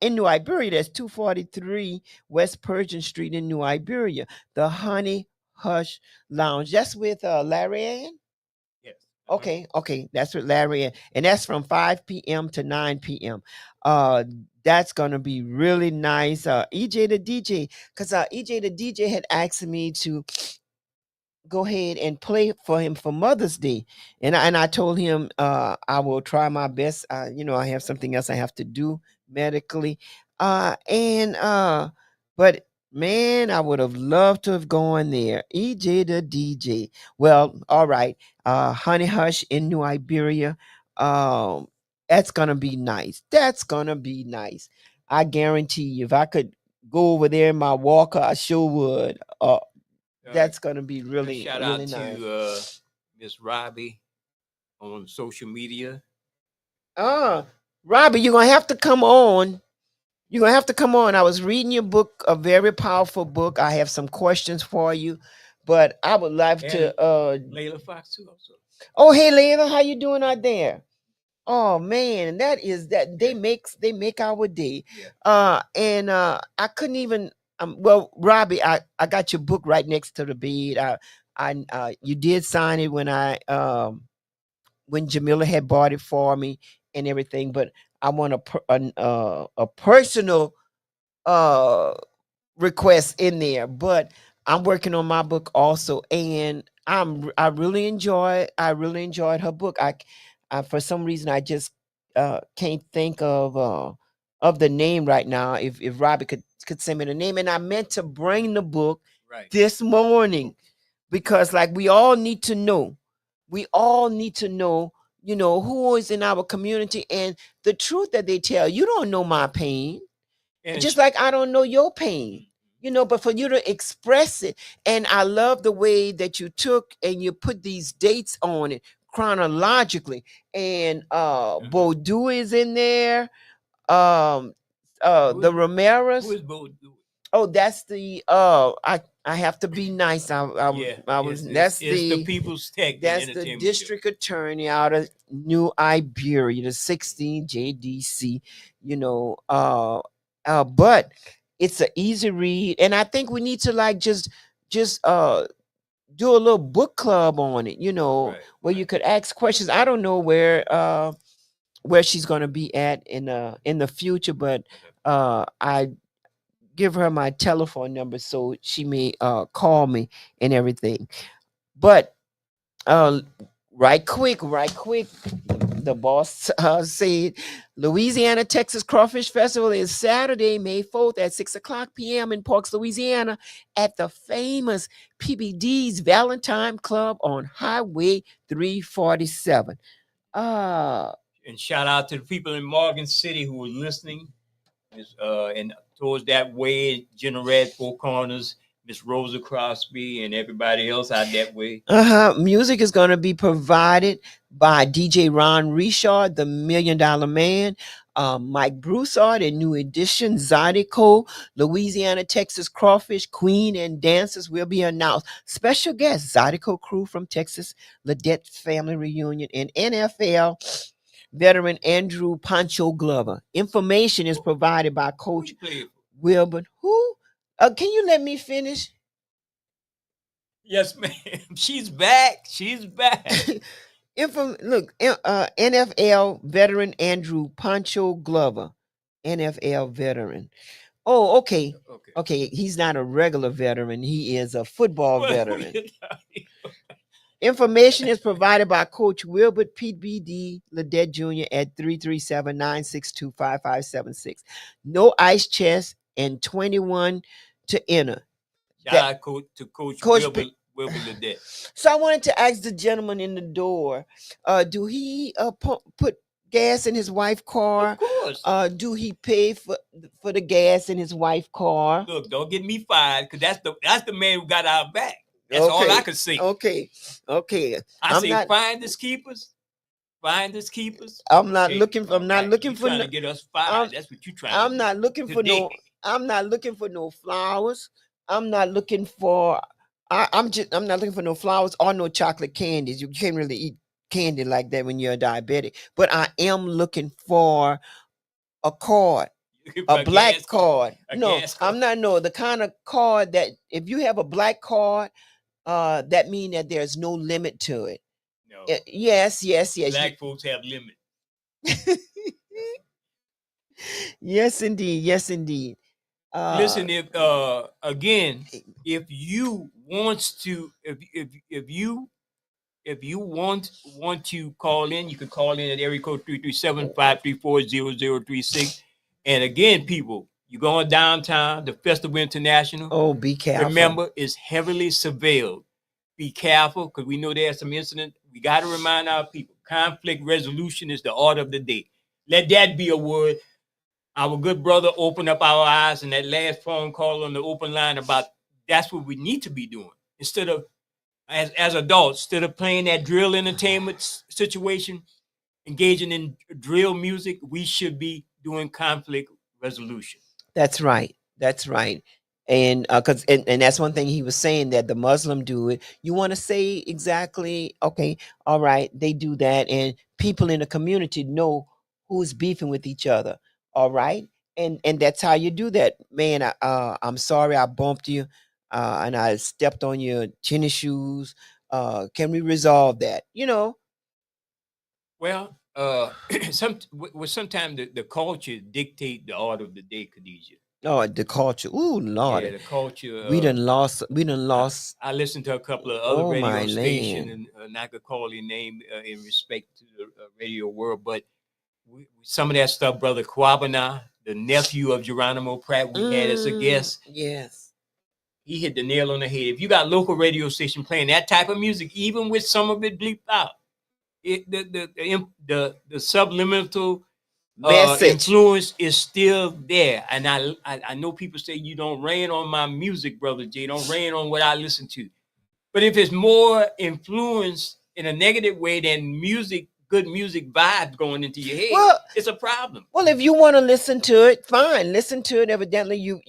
in New Iberia. That's 243 West Persian Street in New Iberia. The Honey Hush Lounge. That's with Larry Ann. Yes. Okay, that's with Larry, and that's from 5 p.m. to 9 p.m. That's gonna be really nice. EJ the DJ, because EJ the DJ had asked me to go ahead and play for him for Mother's Day, and I told him I will try my best. You know, I have something else I have to do medically, and but man, I would have loved to have gone there. EJ the DJ. Well, all right. Honey Hush in New Iberia. Um, that's gonna be nice. That's gonna be nice. I guarantee you, if I could go over there in my walker, I sure would. That's gonna be really, Shout really out nice. to Miss Robbie on social media. Robbie, you're gonna have to come on. You're gonna have to come on. I was reading your book, a very powerful book. I have some questions for you, but I would love to. Layla Fox too. Also. Oh, hey, Layla, how you doing out there? Oh man, that they make our day. And I couldn't even. Well, Robbie, I got your book right next to the bed. You did sign it when Jamila had bought it for me and everything, but I want a personal uh request in there. But I'm working on my book also, and I really enjoyed her book. I for some reason I just can't think of the name right now. If Robbie could send me the name, and I meant to bring the book this morning, because like we all need to know, you know, who is in our community and the truth that they tell. You don't know my pain. And just like I don't know your pain, but for you to express it. And I love the way that you took and you put these dates on it chronologically. And Bodu is in there. The who Ramirez. is Bo? Oh, that's the I have to be nice. I was that's it's the the People's Tech and that's the Entertainment district attorney out of New Iberia, the 16 JDC, but it's an easy read. And I think we need to like just do a little book club on it, Right, where you could ask questions. I don't know where she's gonna be at in the future, but I give her my telephone number so she may call me and everything. But right quick, the boss said Louisiana Texas Crawfish Festival is Saturday, May 4th at 6:00 p.m. in Parks, Louisiana at the famous PBD's Valentine Club on Highway 347. and shout out to the people in Morgan City who were listening. And towards that way, Generette, Four Corners, Miss Rosa Crosby, and everybody else out that way. Music is going to be provided by DJ Ron Richard, the $1 Million Man, Mike Broussard, and New Edition, Zydeco, Louisiana Texas Crawfish, Queen, and dancers will be announced. Special guest, Zydeco crew from Texas, Ledette Family Reunion, and NFL veteran Andrew Pancho Glover. Information is provided by Coach Wilbur. Who? Can you let me finish? Yes, ma'am. She's back. She's back. Look, NFL veteran Andrew Pancho Glover. NFL veteran. Oh, okay. Okay, he's not a regular veteran. He is a football veteran. Information is provided by Coach Wilbert PBD Ledette Jr. at 337-962-5576. No ice chest and 21 to enter. Shout out to Coach Wilbert Ledette. So I wanted to ask the gentleman in the door, do he put gas in his wife's car? Of course. Do he pay for the gas in his wife's car? Look, don't get me fired, because that's the man who got our back. That's all I could say. Okay. I say finders keepers. Finders keepers. I'm not looking for trying to get us fired. That's what you trying I'm to not do looking for today. I'm not looking for no flowers. I'm not looking for I'm not looking for no flowers or no chocolate candies. You can't really eat candy like that when you're a diabetic. But I am looking for a card. A black card. No, I'm not. No, the kind of card that if you have a black card, that means that there's no limit to it. No. Yes. Black folks have limit. Yes, indeed. Listen, if again, if you want to, if you want to call in, you can call in at area code 337-534-0036. And again, people, you're going downtown, the Festival International. Oh, be careful. Remember, it's heavily surveilled. Be careful, because we know there's some incident. We got to remind our people, conflict resolution is the order of the day. Let that be a word. Our good brother opened up our eyes in that last phone call on the open line about that's what we need to be doing. Instead of, as adults, instead of playing that drill entertainment situation, engaging in drill music, we should be doing conflict resolution. That's right. And because and that's one thing he was saying, that the Muslim do it. You want to say exactly, okay, all right, they do that, and people in the community know who's beefing with each other. All right, and that's how you do that, man. I'm sorry I bumped you, and I stepped on your tennis shoes. Can we resolve that? Well, sometimes the culture dictate the order of the day, Khadijah. Oh, the culture. Ooh, Lord. Yeah, the culture. We done lost. I listened to a couple of other radio stations, and I could call your name in respect to the radio world, but some of that stuff, Brother Kwabena, the nephew of Geronimo Pratt, we had as a guest. Yes. He hit the nail on the head. If you got local radio station playing that type of music, even with some of it bleeped out, the subliminal Message. influence is still there. And I know people say you don't rain on my music, Brother J. Don't rain on what I listen to. But if it's more influence in a negative way than music, good music vibes going into your head, Well- it's a problem. Well, if you want to listen to it, fine. Listen to it. Evidently, you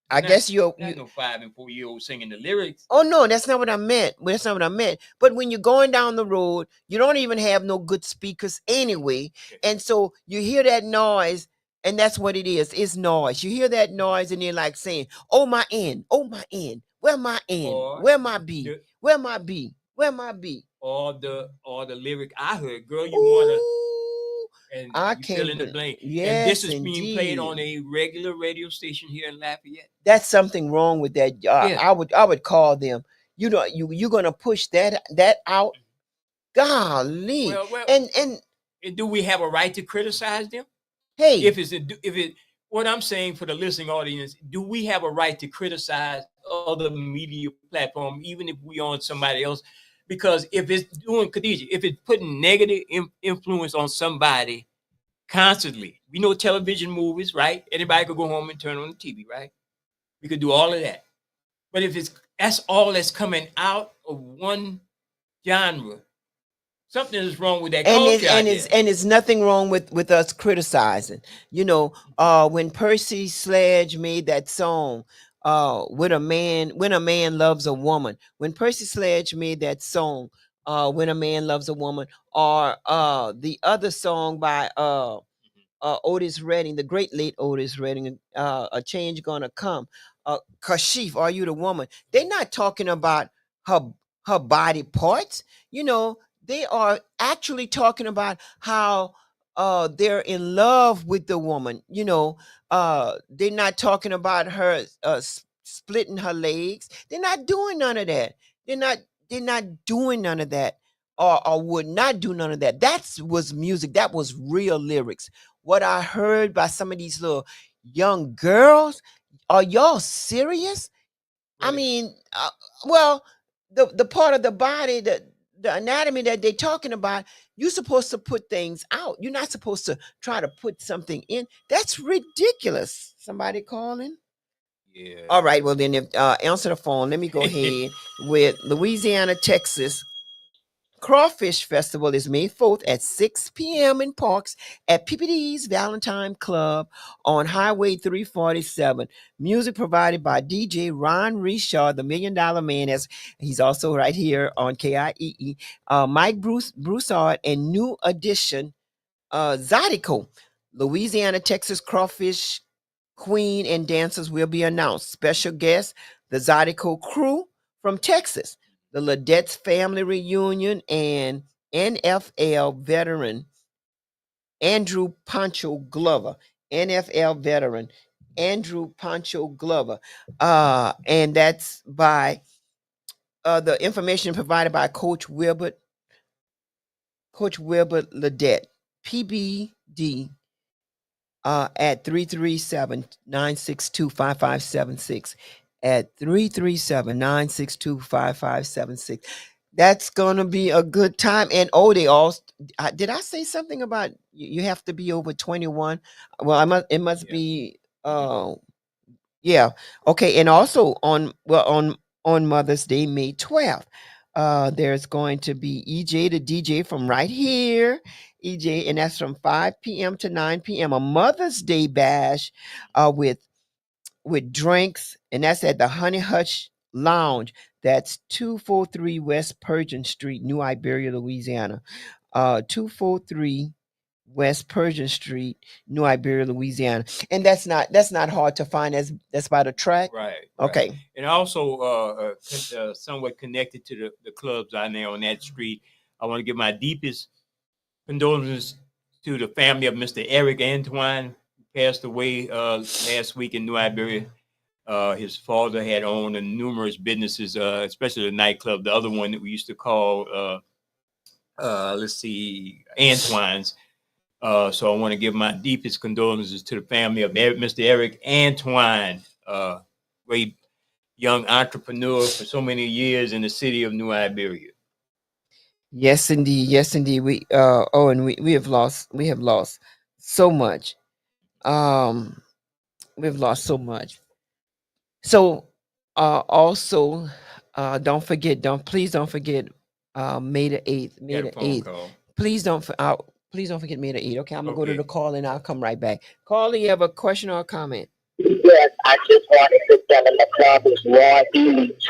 I Not- guess you're Not no 5 and 4 year old singing the lyrics. Oh no, that's not what I meant. That's not what I meant. But when you're going down the road, you don't even have no good speakers anyway, and so you hear that noise, and that's what it is. It's noise. You hear that noise, and you're like saying, "Oh my end, oh my end, where my end, Or where my B, the- where my B, where my B." Or the lyric I heard, girl, you wanna, Ooh, and I you fill in the can't blank. Yes, And this is being played on indeed. a regular radio station here in Lafayette. That's something wrong with that. Yeah. I would call them. You know, you're gonna push that out. Golly, Well, and and do we have a right to criticize them? hey, If it what I'm saying for the listening audience, do we have a right to criticize other media platform, even if we on somebody else? Because if it's doing Khadijah, if it's putting negative influence on somebody constantly, we know television movies, right? Anybody could go home and turn on the TV, right? We could do all of that. But if that's all that's coming out of one genre, something is wrong with that culture. and it's nothing wrong with us criticizing. You know, when Percy Sledge made that song, when a man loves a woman. When Percy Sledge made that song, when a man loves a woman, or the other song by Otis Redding, the great late Otis Redding, A Change Gonna Come. Kashif, Are You the Woman? They're not talking about her body parts. You know, they are actually talking about how they're in love with the woman. You know, they're not talking about her splitting her legs. They're not doing none of that. They're not doing none of that. Or would not do none of that. That was music. That was real lyrics. What I heard by some of these little young girls, are y'all serious? I mean, well, the part of the body, the anatomy that they're talking about, you're supposed to put things out. You're not supposed to try to put something in. That's ridiculous. Somebody calling? Yeah. All right. Well, then, if answer the phone. Let me go ahead with Louisiana, Texas. Crawfish Festival is May 4th at 6 p.m. in Parks at PPD's Valentine Club on Highway 347. Music provided by DJ Ron Richard, the $1 Million Man, as he's also right here on KIEE. Mike Broussard and New Edition Zydeco. Louisiana, Texas Crawfish Queen and dancers will be announced. Special guests, the Zydeco crew from Texas. The Ledette's family reunion, and NFL veteran Andrew Pancho Glover. NFL veteran Andrew Pancho Glover. And that's by the information provided by Coach Wilbert Ledette, PBD, at 337-962-5576. At 337-962-5576. That's gonna be a good time. And they all did I say something about you have to be over 21? Well, it must be yeah. Okay. And also on Mother's Day, May 12th, there's going to be EJ the DJ from right here. EJ, and that's from 5 p.m. to 9 p.m. A Mother's Day bash with drinks, and that's at the Honey Hutch Lounge. That's 243 West Persian Street, New Iberia, Louisiana. 243 West Persian Street, New Iberia, Louisiana. And that's not hard to find. That's by the track. Right. Okay. And also somewhat connected to the clubs out there on that street. I want to give my deepest condolences to the family of Mr. Eric Antoine, who passed away last week in New Iberia. His father had owned numerous businesses, especially the nightclub, the other one that we used to call, Antoine's. So I want to give my deepest condolences to the family of Mr. Eric Antoine, great young entrepreneur for so many years in the city of New Iberia. Yes, indeed. Yes, indeed. We have lost so much. We've lost so much. So also please don't forget May the 8th. May Got a the phone 8th. call. Please don't forget May the 8th. Okay, I'm gonna go to Okay. the call and I'll come right back. Caller, you have a question or a comment? Yes, I just wanted to tell him the club is Raw Elite.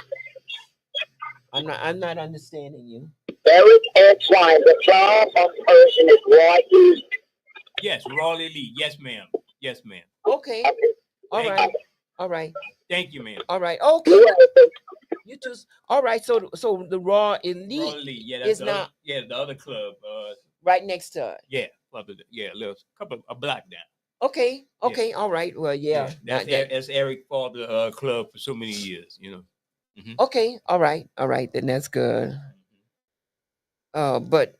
I'm not understanding you. Eric Antoine, the club of Persian is Raw Elite. Yes, Raw Elite. Yes, ma'am. Yes, ma'am. Okay. All Thank right. you. All right. Thank you, ma'am. All right. Okay. You're welcome. You too. All right. So the Raw Raw Elite Elite. Yeah, is that's the not other, yeah, the other club. right next to it. Yeah, yeah, a block down. Okay. Yeah. Okay. All right. Well, yeah. That's Eric father club for so many years. Okay. All right. All right. Then that's good. But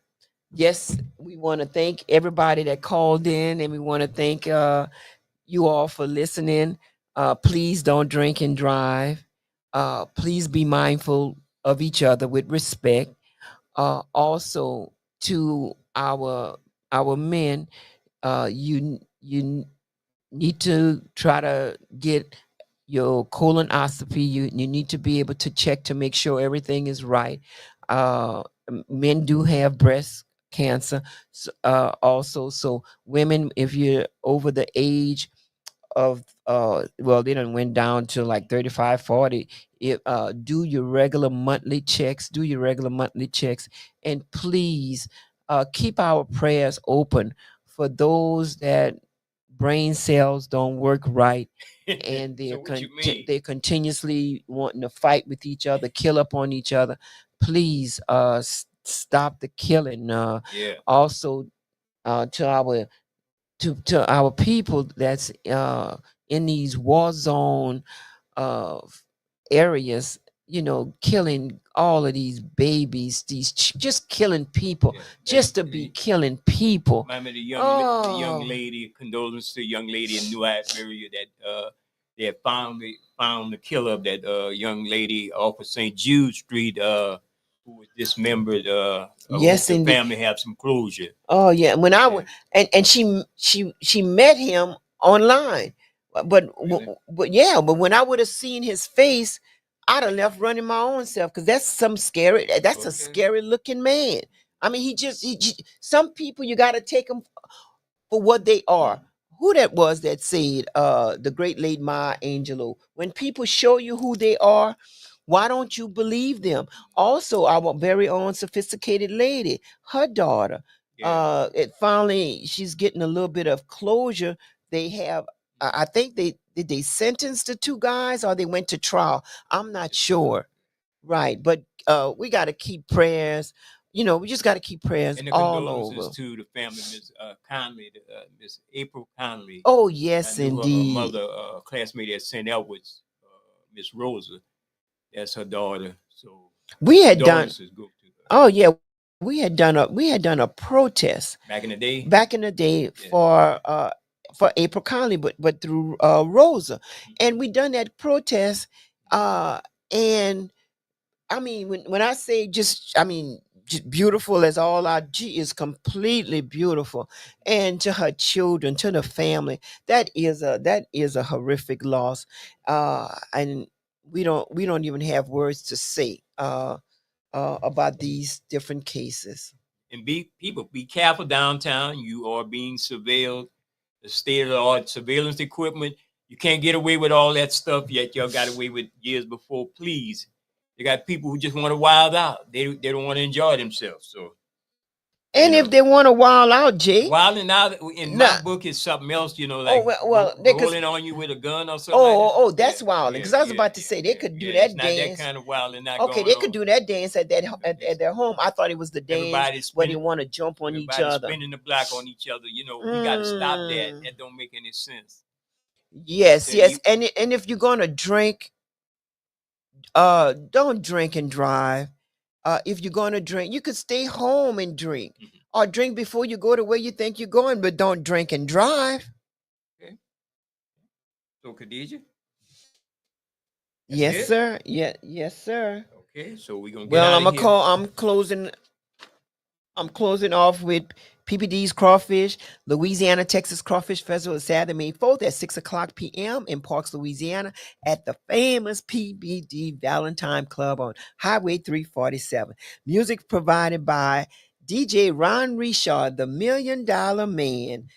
yes, we want to thank everybody that called in, and we want to thank you all for listening. Please don't drink and drive. Please be mindful of each other with respect. Also, to our men, you need to try to get your colonoscopy. You need to be able to check to make sure everything is right. Men do have breast cancer, also. So women, if you're over the age of well, they done went down to like 35, 40. Do your regular monthly checks. And please keep our prayers open for those that brain cells don't work right and So what you mean? they're continuously wanting to fight with each other, kill up on each other. Please stop the killing. Yeah. Also, to our people that's in these war zone areas, killing all of these babies, just killing people, Yeah. just to be killing people. Remember the young Oh. lady, condolences to the young lady in New Iberia that they had found the killer of that young lady off of St. Jude Street who was dismembered. Yes, the indeed. family have some closure. Oh yeah, when I went, and she met him online, but Really? but when I would have seen his face, I'd have left running my own self, because that's a Okay. scary looking man. I mean, some people you got to take them for what they are. Who that was that said, the great late Maya Angelou, when people show you who they are, why don't you believe them? Also, our very own sophisticated lady, her daughter, Yeah. it finally, she's getting a little bit of closure. They have, I think they sentenced the two guys, or they went to trial. I'm not sure. Right. But we got to keep prayers. We just got to keep prayers And the all over. condolences to the family, Miss Conley, Miss April Conley. Oh, yes, I knew her indeed. mother, classmate at St. Edward's, Miss Rosa. That's her daughter. So We had done, condolences go to her. oh yeah, we had done a protest Back in the day. for April Conley, but through Rosa, and we done that protest, and I mean, when I say just beautiful as all our, she is completely beautiful, and to her children, to the family, that is a horrific loss, and we don't even have words to say about these different cases. And be careful downtown. You are being surveilled. The state of the art surveillance equipment. You can't get away with all that stuff yet. Y'all got away with years before. Please. You got people who just want to wild out. They don't want to enjoy themselves. So And if they want to wild out, Jay, wilding out in my book is something else, like rolling on you with a gun or something. That's wilding. Because I was about to say they could do that it's dance. Not that kind of wilding. Okay, they could do that dance at their home. I thought it was the dance where they want to jump on each other. Spinning the block on each other. We got to stop that. That don't make any sense. Yes. And if you're gonna drink, don't drink and drive. If you're gonna drink, you could stay home and drink, or drink before you go to where you think you're going, but don't drink and drive. Okay. So Khadijah? Yes, sir. Yes, sir. Okay, so we're gonna get well, out of here. I'm closing off with PBD's Crawfish, Louisiana Texas Crawfish Festival is Saturday, May 4th at 6 o'clock p.m. in Parks, Louisiana at the famous PBD Valentine Club on Highway 347. Music provided by DJ Ron Richard, the $1 Million Man,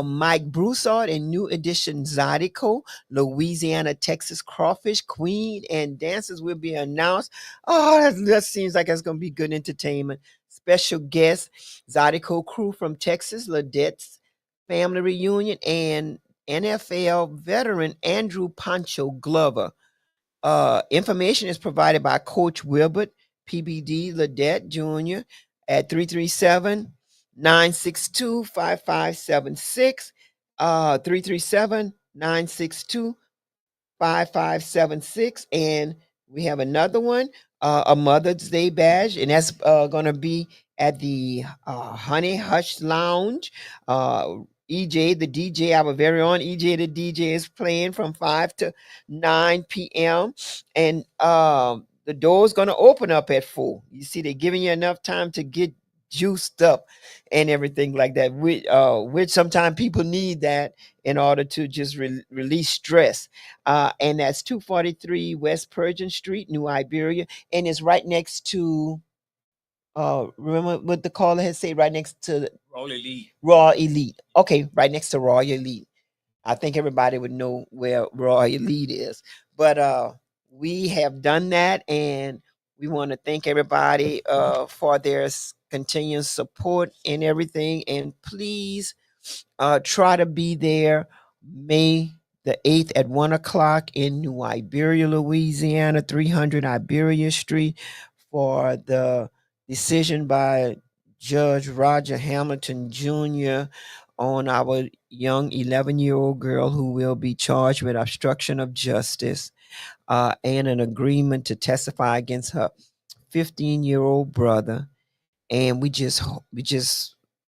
Mike Broussard and New Edition Zydeco, Louisiana Texas Crawfish Queen, and dancers will be announced. Oh, that seems like it's going to be good entertainment. Special guest, Zydeco crew from Texas, Ladette's family reunion, and NFL veteran Andrew Pancho Glover. Information is provided by Coach Wilbert, PBD Ladette Jr. at 337-962-5576. 337-962-5576. And we have another one, a Mother's Day badge, and that's going to be at the Honey Hush Lounge. EJ, the DJ, our very own EJ, the DJ, is playing from 5 to 9 p.m. And the door's going to open up at 4. You see, they're giving you enough time to get juiced up and everything like that, which sometimes people need that in order to just release stress. And that's 243 West Persian Street, New Iberia, and it's right next to, remember what the caller had said, right next to Raw Elite. Okay, right next to Raw Elite. I think everybody would know where Raw Elite is. But we have done that, and we want to thank everybody for their continuous support and everything. And please try to be there May the 8th at 1 o'clock in New Iberia, Louisiana, 300 Iberia Street, for the decision by Judge Roger Hamilton Jr. on our young 11-year-old girl who will be charged with obstruction of justice and an agreement to testify against her 15-year-old brother. And we just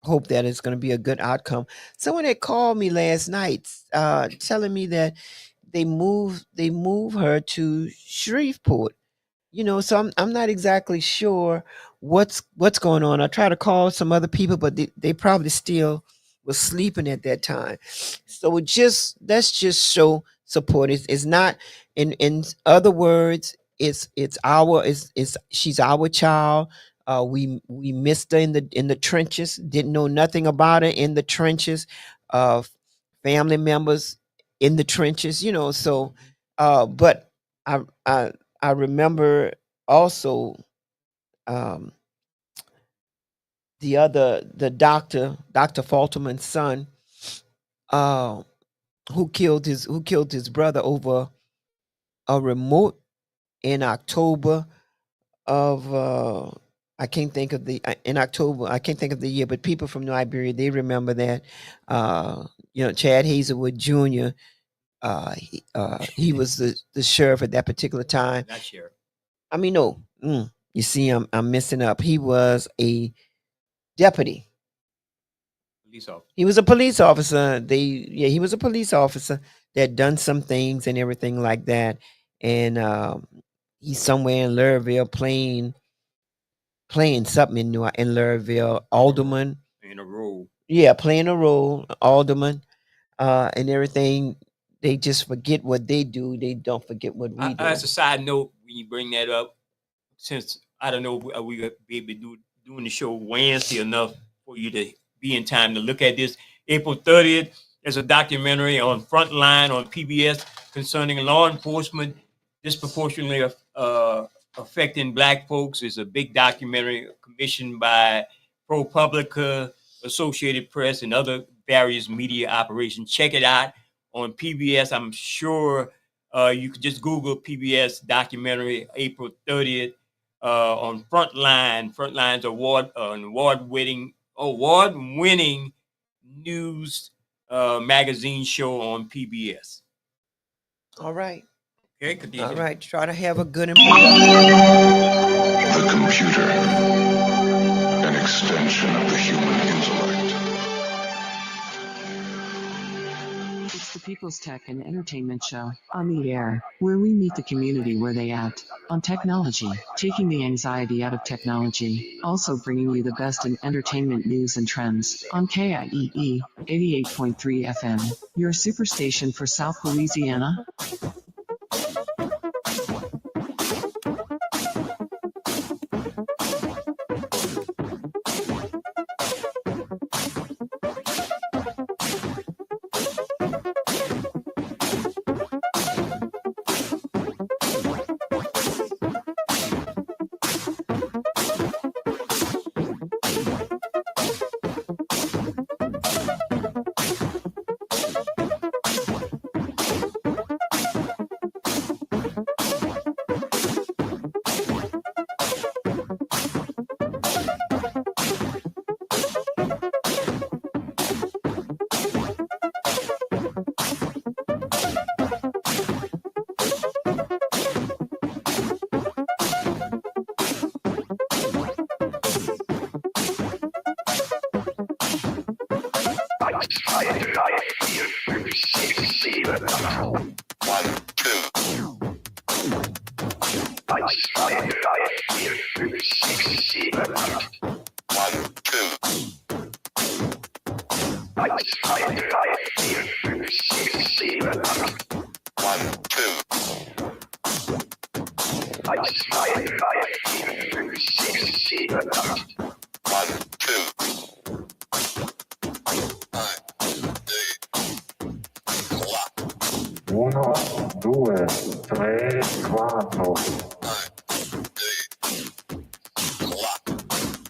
hope that it's going to be a good outcome. Someone had called me last night telling me that they move her to Shreveport. So I'm not exactly sure what's going on. I try to call some other people, but they probably still was sleeping at that time. So let's just show support. It's not, in other words, she's our child. We missed her in the trenches. Didn't know nothing about her in the trenches. Family members in the trenches. So, but I remember also the doctor, Dr. Falterman's son, who killed his brother over a remote in October of I can't think of the year, but people from New Iberia, they remember that. Chad Hazelwood Jr. He was the sheriff at that particular time. Not sheriff. I mean, no. You see, I'm messing up. He was a deputy. Police officer. He was a police officer. He was a police officer that done some things and everything like that. And he's somewhere in Lurville playing something in Lurville. Alderman. In a role. Yeah, playing a role. Alderman and everything. They just forget what they do. They don't forget what we do. As a side note, when you bring that up, since I don't know if we be able to doing the show Wednesday enough for you to be in time to look at this. April 30th, there's a documentary on Frontline on PBS concerning law enforcement disproportionately affecting Black folks. It's a big documentary commissioned by ProPublica, Associated Press, and other various media operations. Check it out on PBS. I'm sure you could just Google PBS documentary April 30th on Frontline. Frontline's award-winning news magazine show on PBS. All right. Okay, Khadijah. All right. Try to have a good and The computer, an extension of the human intellect. It's the People's Tech and Entertainment Show on the air, where we meet the community where they at on technology, taking the anxiety out of technology, also bringing you the best in entertainment news and trends on KIEE 88.3 FM, your superstation for South Louisiana. Uno, due, tre, quattro.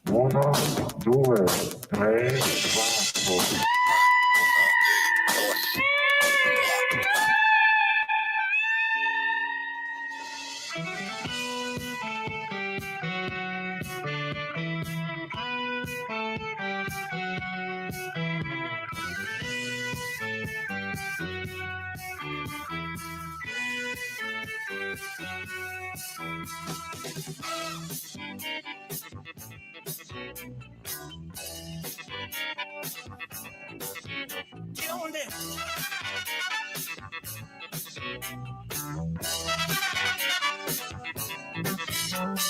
Uno, due, tre, quattro. Get on there.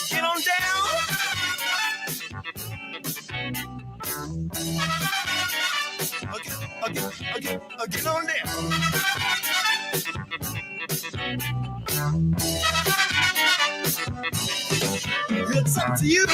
Get on down. Get on there. It's up to you.